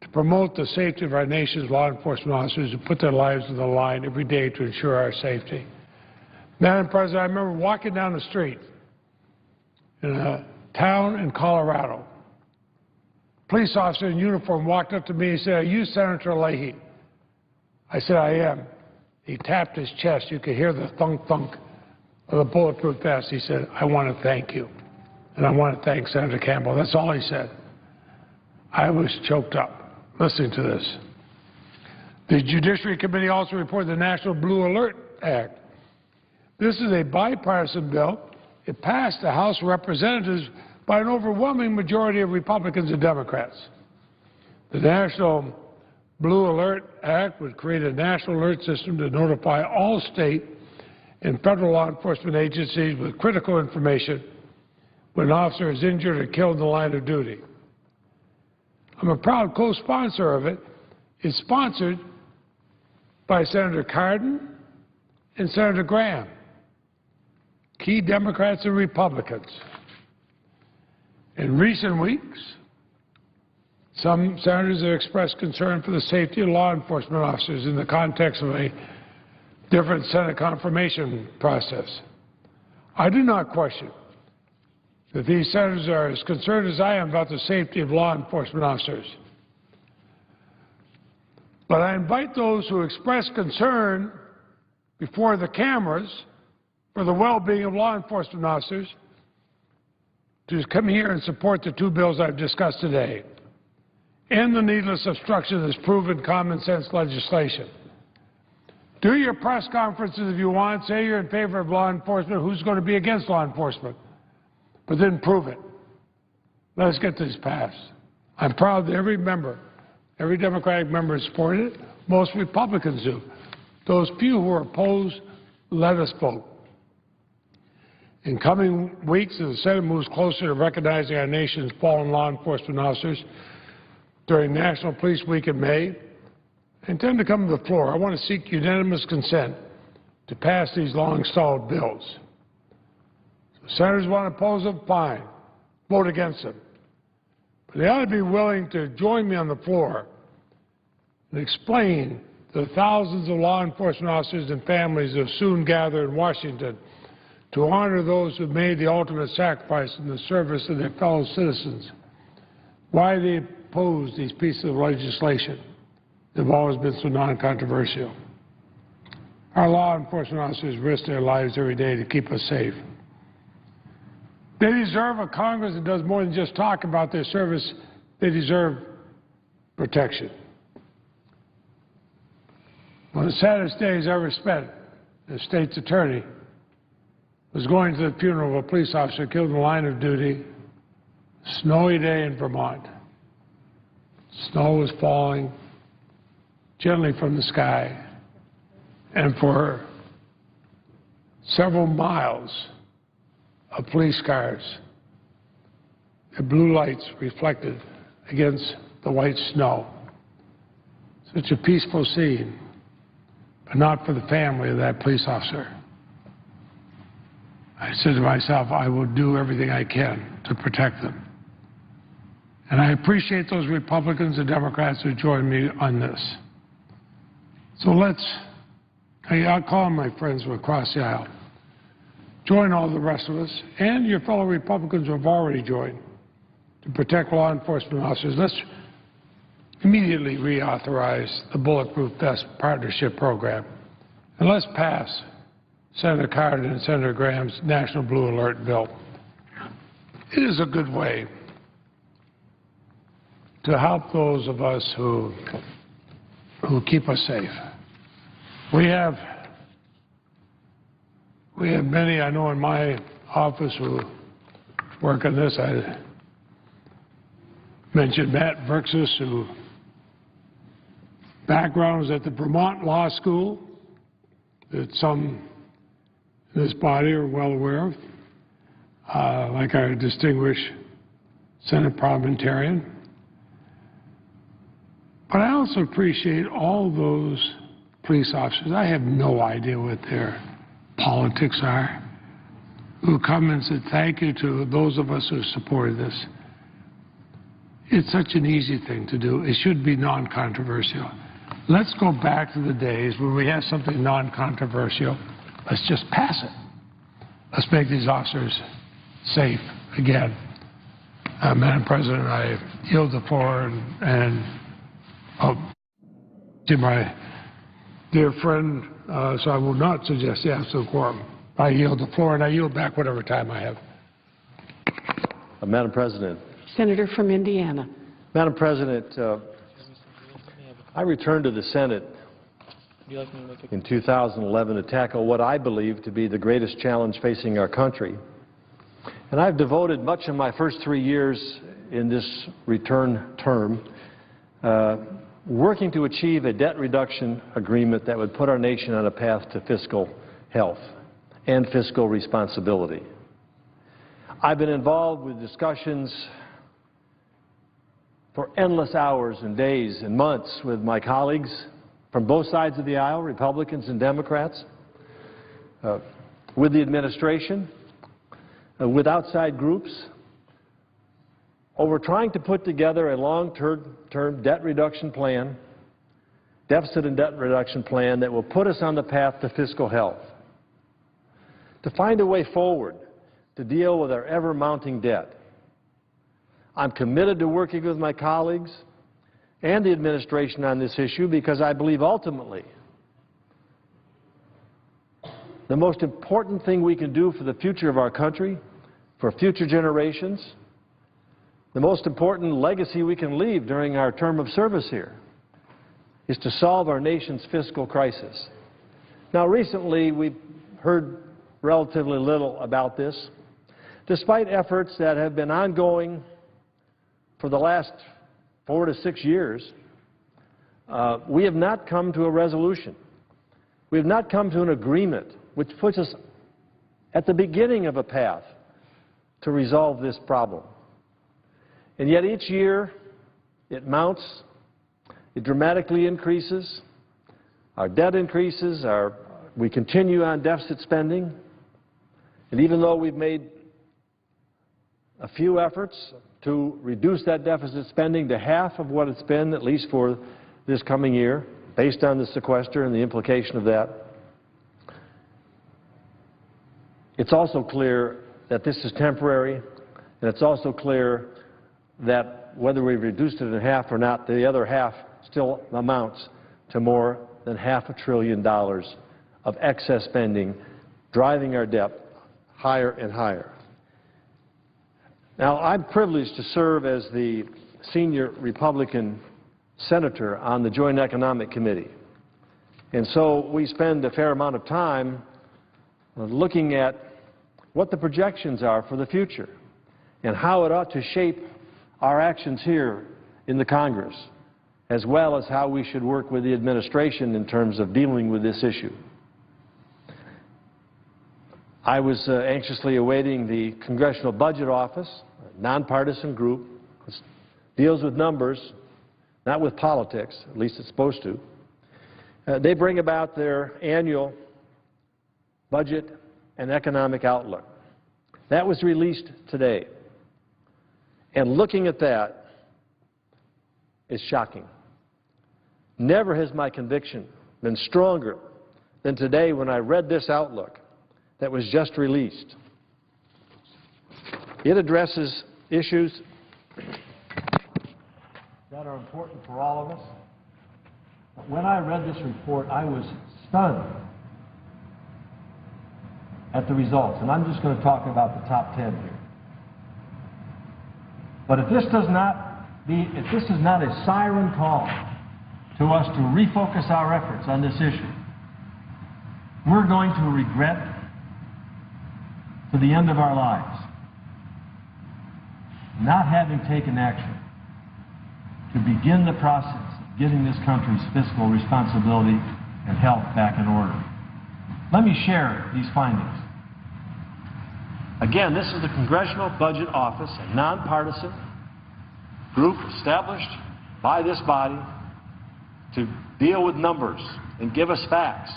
to promote the safety of our nation's law enforcement officers who put their lives on the line every day to ensure our safety. Madam President, I remember walking down the street in a town in Colorado. A police officer in uniform walked up to me and said, are you Senator Leahy? I said, I am. He tapped his chest. You could hear the thunk-thunk of the bulletproof vest. He said, I want to thank you. And I want to thank Senator Campbell. That's all he said. I was choked up listening to this. The Judiciary Committee also reported the National Blue Alert Act. This is a bipartisan bill. It passed the House of Representatives by an overwhelming majority of Republicans and Democrats. The National Blue Alert Act would create a national alert system to notify all state and federal law enforcement agencies with critical information when an officer is injured or killed in the line of duty. I'm a proud co-sponsor of it. It's sponsored by Senator Cardin and Senator Graham, key Democrats and Republicans. In recent weeks, some senators have expressed concern for the safety of law enforcement officers in the context of a different Senate confirmation process. I do not question that these senators are as concerned as I am about the safety of law enforcement officers. But I invite those who express concern before the cameras for the well-being of law enforcement officers to come here and support the 2 bills I've discussed today. End the needless obstruction of this proven common sense legislation. Do your press conferences if you want. Say you're in favor of law enforcement. Who's going to be against law enforcement? But then prove it. Let us get this passed. I'm proud that every member, every Democratic member has supported it. Most Republicans do. Those few who are opposed let us vote. In coming weeks, as the Senate moves closer to recognizing our nation's fallen law enforcement officers during National Police Week in May, I intend to come to the floor. I want to seek unanimous consent to pass these long-stalled bills. If senators want to oppose them, fine. Vote against them. But they ought to be willing to join me on the floor and explain to the thousands of law enforcement officers and families that soon gather in Washington to honor those who made the ultimate sacrifice in the service of their fellow citizens why they oppose these pieces of legislation that have always been so non-controversial. Our law enforcement officers risk their lives every day to keep us safe. They deserve a Congress that does more than just talk about their service. They deserve protection. One of the saddest days I ever spent as state's attorney was going to the funeral of a police officer killed in the line of duty, snowy day in Vermont. Snow was falling gently from the sky, and for several miles of police cars, their blue lights reflected against the white snow. Such a peaceful scene, but not for the family of that police officer. I said to myself, I will do everything I can to protect them. And I appreciate those Republicans and Democrats who joined me on this. So I'll call on my friends from across the aisle. Join all the rest of us and your fellow Republicans who have already joined to protect law enforcement officers. Let's immediately reauthorize the Bulletproof Vest Partnership Program. And let's pass Senator Cardin and Senator Graham's National Blue Alert bill. It is a good way to help those of us who keep us safe. We have many, I know, in my office who work on this. I mentioned Matt Verxis, who background is at the Vermont Law School, that some in this body are well aware of, like our distinguished Senate parliamentarian. But I also appreciate all those police officers. I have no idea what their politics are, who come and said thank you to those of us who supported this. It's such an easy thing to do. It should be non-controversial. Let's go back to the days when we had something non-controversial. Let's just pass it. Let's make these officers safe again. Madam President, I yield the floor to my dear friend, so I will not suggest the absolute quorum. I yield the floor, and I yield back whatever time I have. Madam President. Senator from Indiana. Madam President, I returned to the Senate in 2011 to tackle what I believe to be the greatest challenge facing our country. And I've devoted much of my first 3 years in this return term working to achieve a debt reduction agreement that would put our nation on a path to fiscal health and fiscal responsibility. I've been involved with discussions for endless hours and days and months with my colleagues from both sides of the aisle, Republicans and Democrats, with the administration, with outside groups, over trying to put together a long-term debt reduction plan, deficit and debt reduction plan that will put us on the path to fiscal health, to find a way forward to deal with our ever-mounting debt. I'm committed to working with my colleagues and the administration on this issue because I believe ultimately the most important thing we can do for the future of our country, for future generations, the most important legacy we can leave during our term of service here is to solve our nation's fiscal crisis. Now, recently, we've heard relatively little about this, despite efforts that have been ongoing for the last 4 to 6 years. We have not come to a resolution. We have not come to an agreement which puts us at the beginning of a path to resolve this problem. And yet each year it mounts, it dramatically increases, our debt increases, we continue on deficit spending, and even though we've made a few efforts to reduce that deficit spending to half of what it's been, at least for this coming year, based on the sequester and the implication of that, it's also clear that this is temporary, and it's also clear that whether we've reduced it in half or not, the other half still amounts to more than $500 billion of excess spending, driving our debt higher and higher. Now, I'm privileged to serve as the senior Republican senator on the Joint Economic Committee. And so we spend a fair amount of time looking at what the projections are for the future and how it ought to shape our actions here in the Congress, as well as how we should work with the administration in terms of dealing with this issue. I was anxiously awaiting the Congressional Budget Office, a nonpartisan group, deals with numbers, not with politics, at least it's supposed to. They bring about their annual budget and economic outlook. That was released today. And looking at that is shocking. Never has my conviction been stronger than today when I read this outlook that was just released. It addresses issues that are important for all of us. But when I read this report, I was stunned at the results. And I'm just going to talk about the top 10 here. But if this is not a siren call to us to refocus our efforts on this issue, we're going to regret to the end of our lives not having taken action to begin the process of getting this country's fiscal responsibility and health back in order. Let me share these findings. Again, this is the Congressional Budget Office, a nonpartisan group established by this body to deal with numbers and give us facts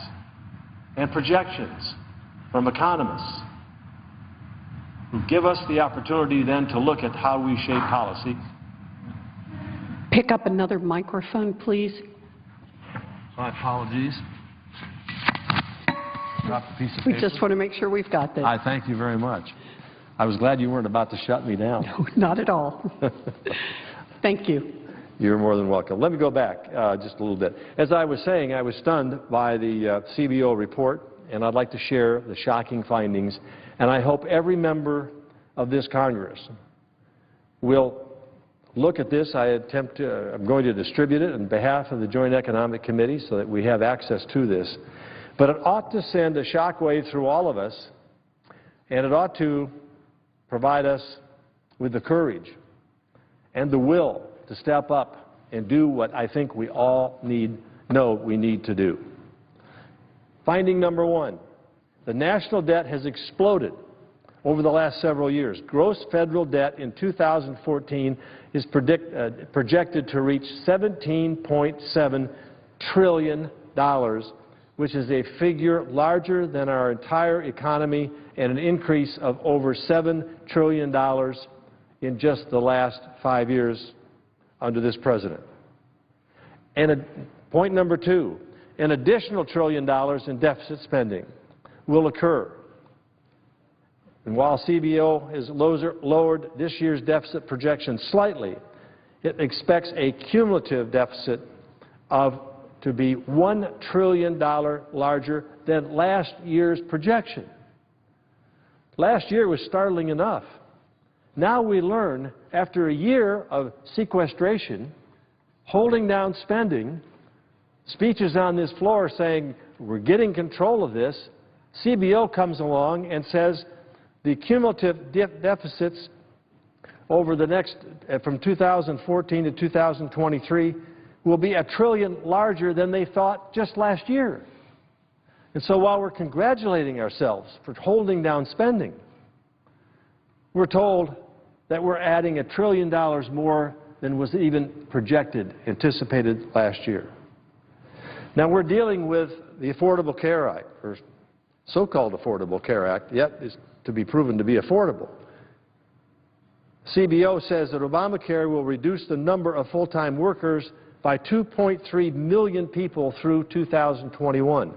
and projections from economists who give us the opportunity then to look at how we shape policy. Pick up another microphone, please. My apologies. Dropped a piece of We paper. just want to make sure we've got this. I thank you very much. I was glad you weren't about to shut me down. No, not at all. Thank you. You're more than welcome. Let me go back just a little bit. As I was saying, I was stunned by the CBO report, and I'd like to share the shocking findings. And I hope every member of this Congress will look at this. I'm going to distribute it on behalf of the Joint Economic Committee so that we have access to this. But it ought to send a shockwave through all of us, and it ought to provide us with the courage and the will to step up and do what I think we all know we need to do. Finding number one, the national debt has exploded over the last several years. Gross federal debt in 2014 is projected to reach $17.7 trillion, which is a figure larger than our entire economy and an increase of over $7 trillion in just the last 5 years under this president. And point number two, an additional $1 trillion in deficit spending will occur. And while CBO has lowered this year's deficit projection slightly, it expects a cumulative deficit to be $1 trillion larger than last year's projection. Last year was startling enough. Now we learn, after a year of sequestration, holding down spending, speeches on this floor saying we're getting control of this, CBO comes along and says the cumulative deficits over the next, from 2014 to 2023, will be $1 trillion larger than they thought just last year. And so while we're congratulating ourselves for holding down spending, we're told that we're adding $1 trillion more than was even projected, anticipated last year. Now we're dealing with the Affordable Care Act, or so-called Affordable Care Act, yet is to be proven to be affordable. CBO says that Obamacare will reduce the number of full-time workers by 2.3 million people through 2021.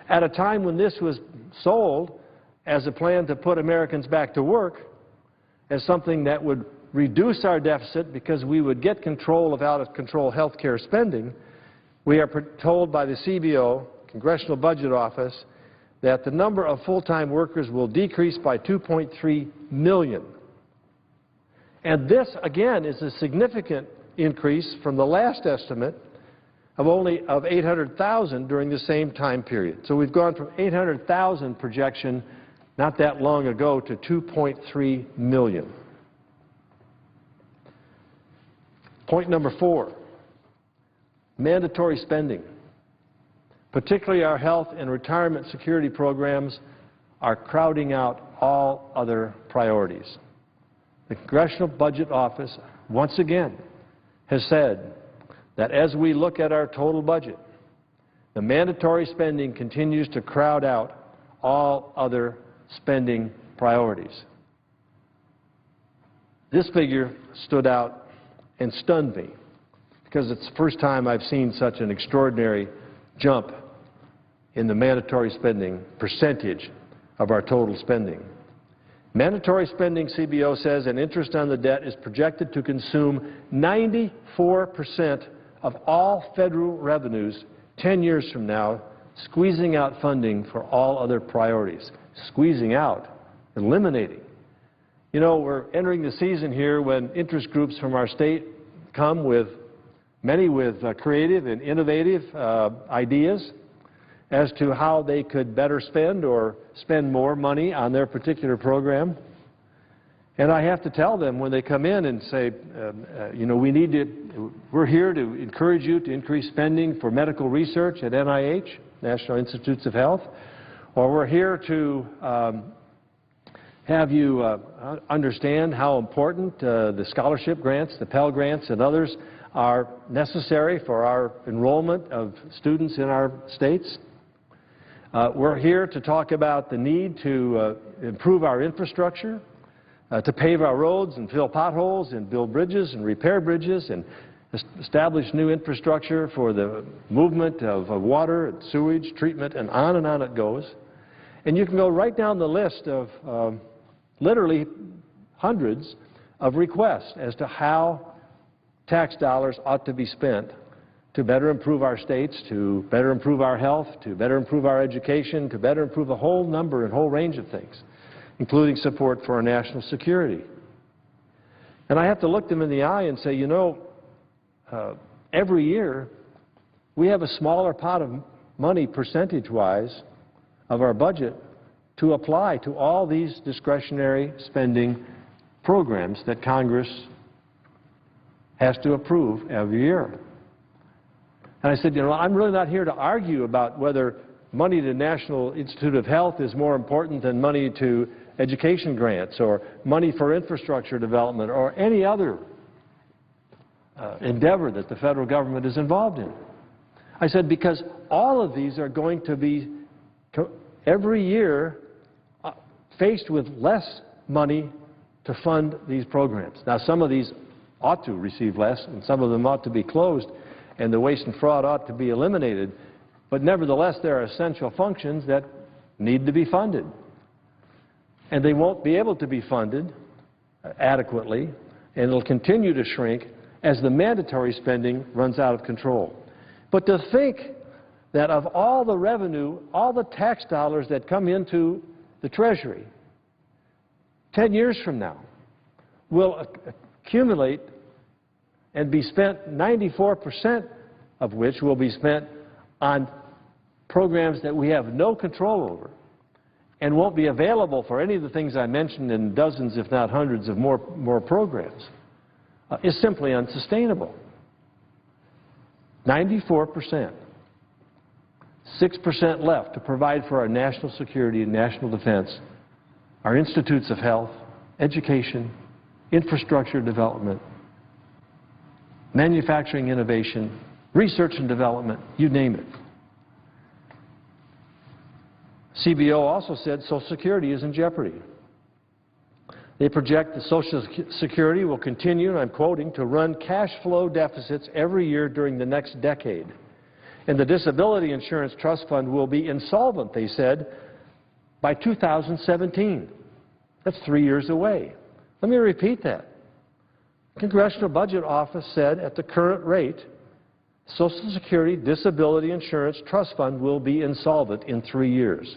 At a time when this was sold as a plan to put Americans back to work, as something that would reduce our deficit because we would get control of out-of-control health care spending, we are told by the CBO, Congressional Budget Office, that the number of full-time workers will decrease by 2.3 million. And this, again, is a significant increase from the last estimate of 800,000 during the same time period. So we've gone from 800,000 projection not that long ago to 2.3 million. Point number 4, mandatory spending, particularly our health and retirement security programs, are crowding out all other priorities. The Congressional Budget Office, once again, has said that as we look at our total budget, the mandatory spending continues to crowd out all other spending priorities. This figure stood out and stunned me because it's the first time I've seen such an extraordinary jump in the mandatory spending percentage of our total spending. Mandatory spending, CBO says, and interest on the debt is projected to consume 94% of all federal revenues 10 years from now, squeezing out funding for all other priorities. Squeezing out, eliminating. You know, we're entering the season here when interest groups from our state come with, many with creative and innovative ideas as to how they could better spend or spend more money on their particular program. And I have to tell them when they come in and say, you know, we're here to encourage you to increase spending for medical research at NIH, National Institutes of Health, or we're here to have you understand how important the scholarship grants, the Pell Grants, and others are necessary for our enrollment of students in our states. We're here to talk about the need to improve our infrastructure, to pave our roads and fill potholes and build bridges and repair bridges and establish new infrastructure for the movement of water and sewage treatment, and on it goes. And you can go right down the list of literally hundreds of requests as to how tax dollars ought to be spent to better improve our states, to better improve our health, to better improve our education, to better improve a whole number and whole range of things, including support for our national security. And I have to look them in the eye and say, you know, every year we have a smaller pot of money percentage-wise of our budget to apply to all these discretionary spending programs that Congress has to approve every year. And I said, you know, I'm really not here to argue about whether money to National Institute of Health is more important than money to education grants or money for infrastructure development or any other endeavor that the federal government is involved in. I said, because all of these are going to be every year faced with less money to fund these programs. Now, some of these ought to receive less, and some of them ought to be closed, and the waste and fraud ought to be eliminated. But nevertheless, there are essential functions that need to be funded. And they won't be able to be funded adequately, and it'll continue to shrink as the mandatory spending runs out of control. But to think that of all the revenue, all the tax dollars that come into the Treasury 10 years from now will accumulate and be spent, 94% of which will be spent on programs that we have no control over and won't be available for any of the things I mentioned in dozens, if not hundreds, of more programs, is simply unsustainable. 94%. 6% left to provide for our national security and national defense, our institutes of health, education, infrastructure development, manufacturing innovation, research and development, you name it. CBO also said Social Security is in jeopardy. They project that Social Security will continue, and I'm quoting, to run cash flow deficits every year during the next decade. And the Disability Insurance Trust Fund will be insolvent, they said, by 2017. That's 3 years away. Let me repeat that. The Congressional Budget Office said at the current rate, Social Security Disability Insurance Trust Fund will be insolvent in 3 years.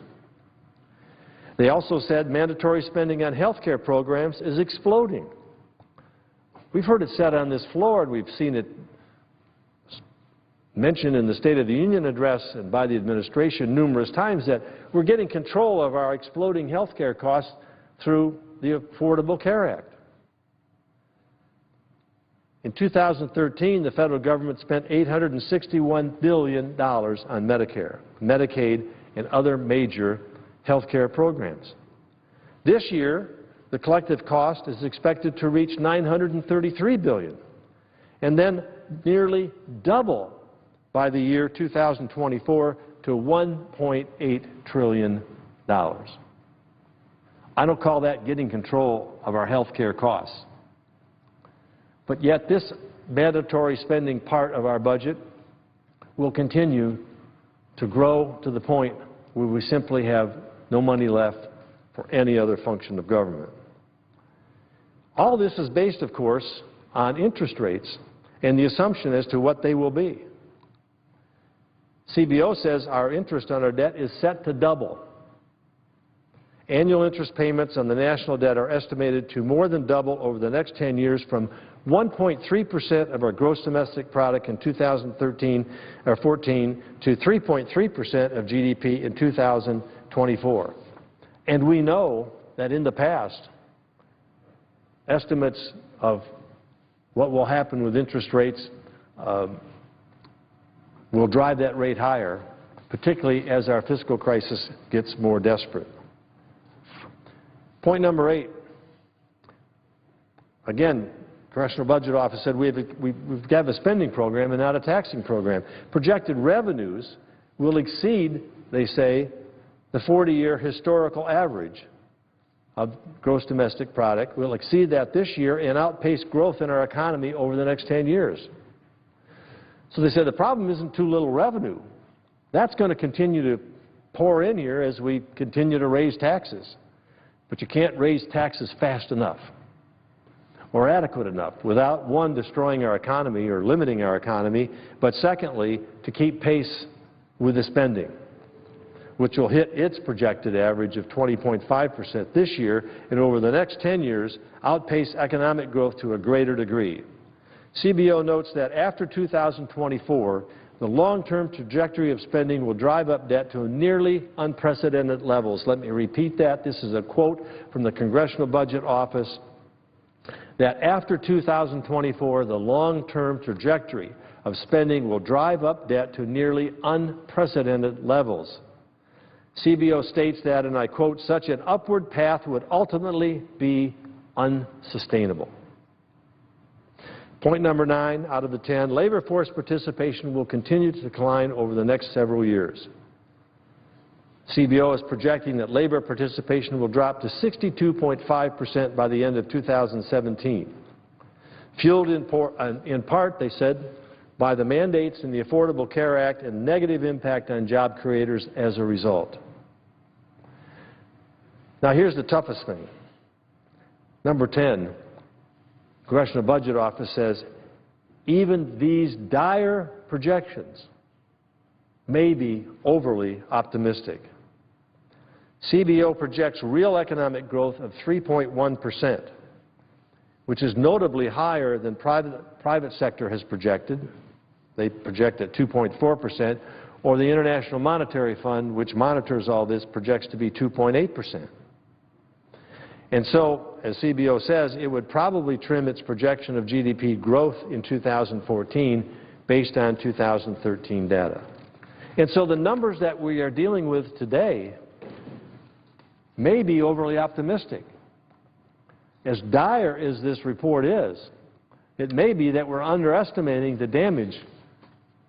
They also said mandatory spending on health care programs is exploding. We've heard it said on this floor, and we've seen it mentioned in the State of the Union address and by the administration numerous times, that we're getting control of our exploding health care costs through the Affordable Care Act. In 2013, the federal government spent $861 billion on Medicare, Medicaid, and other major health care programs. This year, the collective cost is expected to reach $933 billion, and then nearly double by the year 2024 to $1.8 trillion. I don't call that getting control of our health care costs. But yet this mandatory spending part of our budget will continue to grow to the point where we simply have no money left for any other function of government. All this is based, of course, on interest rates and the assumption as to what they will be. CBO says our interest on our debt is set to double. Annual interest payments on the national debt are estimated to more than double over the next 10 years, from 1.3% of our gross domestic product in 2014 to 3.3% of GDP in 2024. And we know that in the past, estimates of what will happen with interest rates will drive that rate higher, particularly as our fiscal crisis gets more desperate. Point number 8. Again, Congressional Budget Office said we've got to have a spending program and not a taxing program. Projected revenues will exceed, they say, the 40-year historical average of gross domestic product. We'll exceed that this year and outpace growth in our economy over the next 10 years. So they said the problem isn't too little revenue. That's going to continue to pour in here as we continue to raise taxes. But you can't raise taxes fast enough or adequate enough without, one, destroying our economy or limiting our economy, but secondly, to keep pace with the spending, which will hit its projected average of 20.5% this year, and over the next 10 years outpace economic growth to a greater degree. CBO notes that after 2024, the long-term trajectory of spending will drive up debt to nearly unprecedented levels. Let me repeat that. This is a quote from the Congressional Budget Office, that after 2024, the long-term trajectory of spending will drive up debt to nearly unprecedented levels. CBO states that, and I quote, such an upward path would ultimately be unsustainable. Point number 9 out of the 10, labor force participation will continue to decline over the next several years. CBO is projecting that labor participation will drop to 62.5% by the end of 2017, fueled in part, they said, by the mandates in the Affordable Care Act and negative impact on job creators as a result. Now here's the toughest thing. Number 10, Congressional Budget Office says even these dire projections may be overly optimistic. CBO projects real economic growth of 3.1%, which is notably higher than private sector has projected. They project at 2.4%, or the International Monetary Fund, which monitors all this, projects to be 2.8%. And so, as CBO says, it would probably trim its projection of GDP growth in 2014 based on 2013 data. And so the numbers that we are dealing with today may be overly optimistic. As dire as this report is, it may be that we're underestimating the damage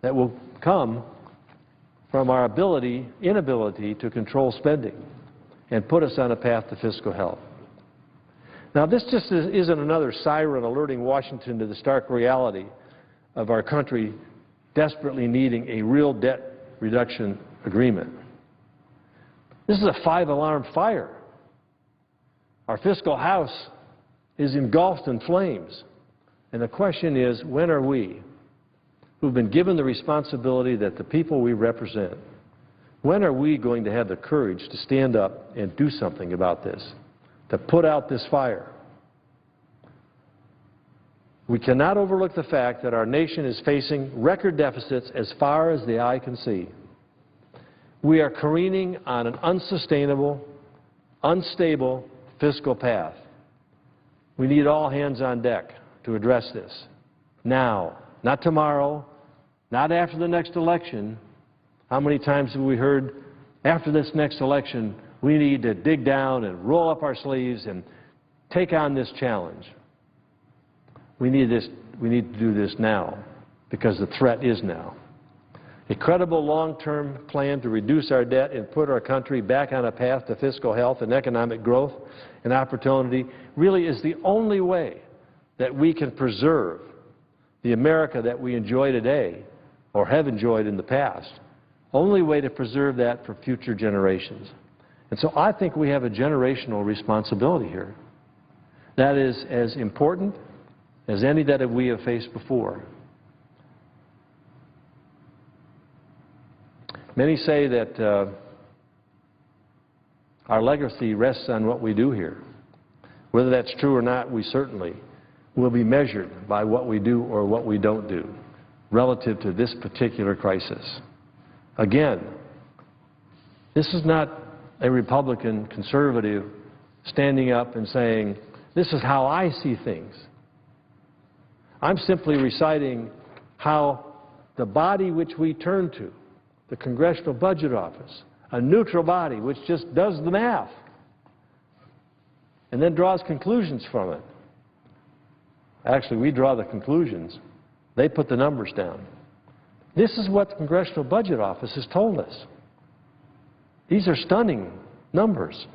that will come from our inability to control spending and put us on a path to fiscal health. Now, this just isn't another siren alerting Washington to the stark reality of our country desperately needing a real debt reduction agreement. This is a 5-alarm fire. Our fiscal house is engulfed in flames. And the question is, when are we, who've been given the responsibility that the people we represent, when are we going to have the courage to stand up and do something about this, to put out this fire? We cannot overlook the fact that our nation is facing record deficits as far as the eye can see. We are careening on an unsustainable, unstable fiscal path. We need all hands on deck to address this. Now, not tomorrow, not after the next election. How many times have we heard, after this next election, we need to dig down and roll up our sleeves and take on this challenge? We need to do this now, because the threat is now. A credible long-term plan to reduce our debt and put our country back on a path to fiscal health and economic growth and opportunity really is the only way that we can preserve the America that we enjoy today or have enjoyed in the past. Only way to preserve that for future generations. And so I think we have a generational responsibility here that is as important as any that we have faced before. Many say that our legacy rests on what we do here. Whether that's true or not, we certainly will be measured by what we do or what we don't do relative to this particular crisis. Again, this is not a Republican conservative standing up and saying, this is how I see things. I'm simply reciting how the body which we turn to, the Congressional Budget Office, a neutral body which just does the math and then draws conclusions from it. Actually, we draw the conclusions. They put the numbers down. This is what the Congressional Budget Office has told us. These are stunning numbers,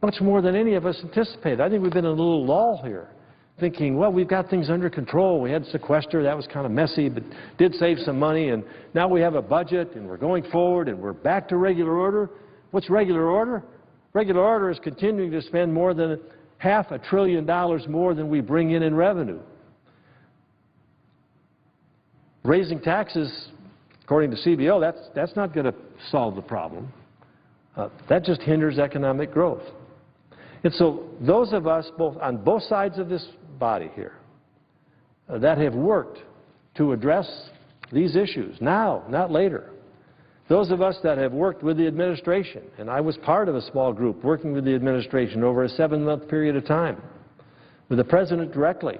much more than any of us anticipated. I think we've been in a little lull here, thinking, well, we've got things under control. We had sequester. That was kind of messy, but did save some money. And now we have a budget, and we're going forward, and we're back to regular order. What's regular order? Regular order is continuing to spend more than $500 billion more than we bring in revenue. Raising taxes, according to CBO, that's not going to solve the problem. That just hinders economic growth. And so those of us on both sides of this body here that have worked to address these issues now, not later, those of us that have worked with the administration, and I was part of a small group working with the administration over a 7-month period of time, with the President directly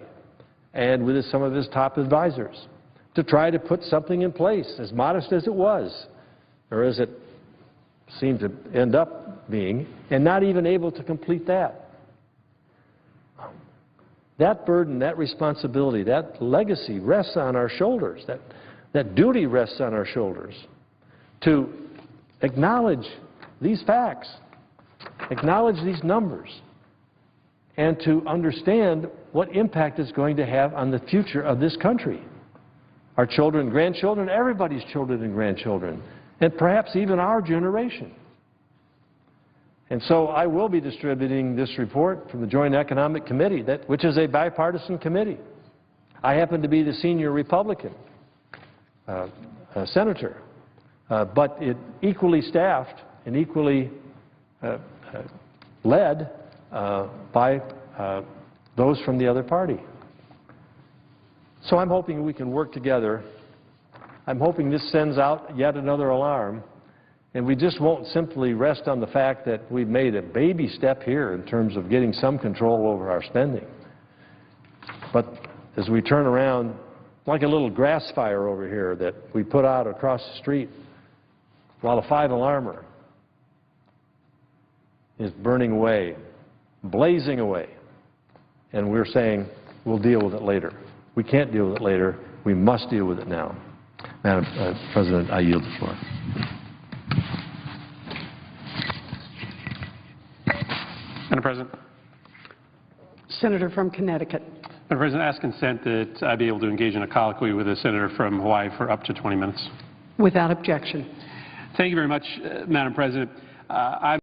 and with some of his top advisors, to try to put something in place, as modest as it was, or as it seemed to end up being, and not even able to complete that. That burden, that responsibility, that legacy rests on our shoulders, that duty rests on our shoulders to acknowledge these facts, acknowledge these numbers, and to understand what impact it's going to have on the future of this country. Our children, grandchildren, everybody's children and grandchildren, and perhaps even our generation. And so I will be distributing this report from the Joint Economic Committee, which is a bipartisan committee. I happen to be the senior Republican senator, but it equally staffed and equally led by those from the other party. So I'm hoping we can work together. I'm hoping this sends out yet another alarm, and we just won't simply rest on the fact that we've made a baby step here in terms of getting some control over our spending. But as we turn around, like a little grass fire over here that we put out across the street, while a 5-alarmer is burning away, blazing away, and we're saying we'll deal with it later. We can't deal with it later. We must deal with it now. Madam President, I yield the floor. Madam President. Senator from Connecticut. Madam President, I ask consent that I be able to engage in a colloquy with the senator from Hawaii for up to 20 minutes. Without objection. Thank you very much, Madam President.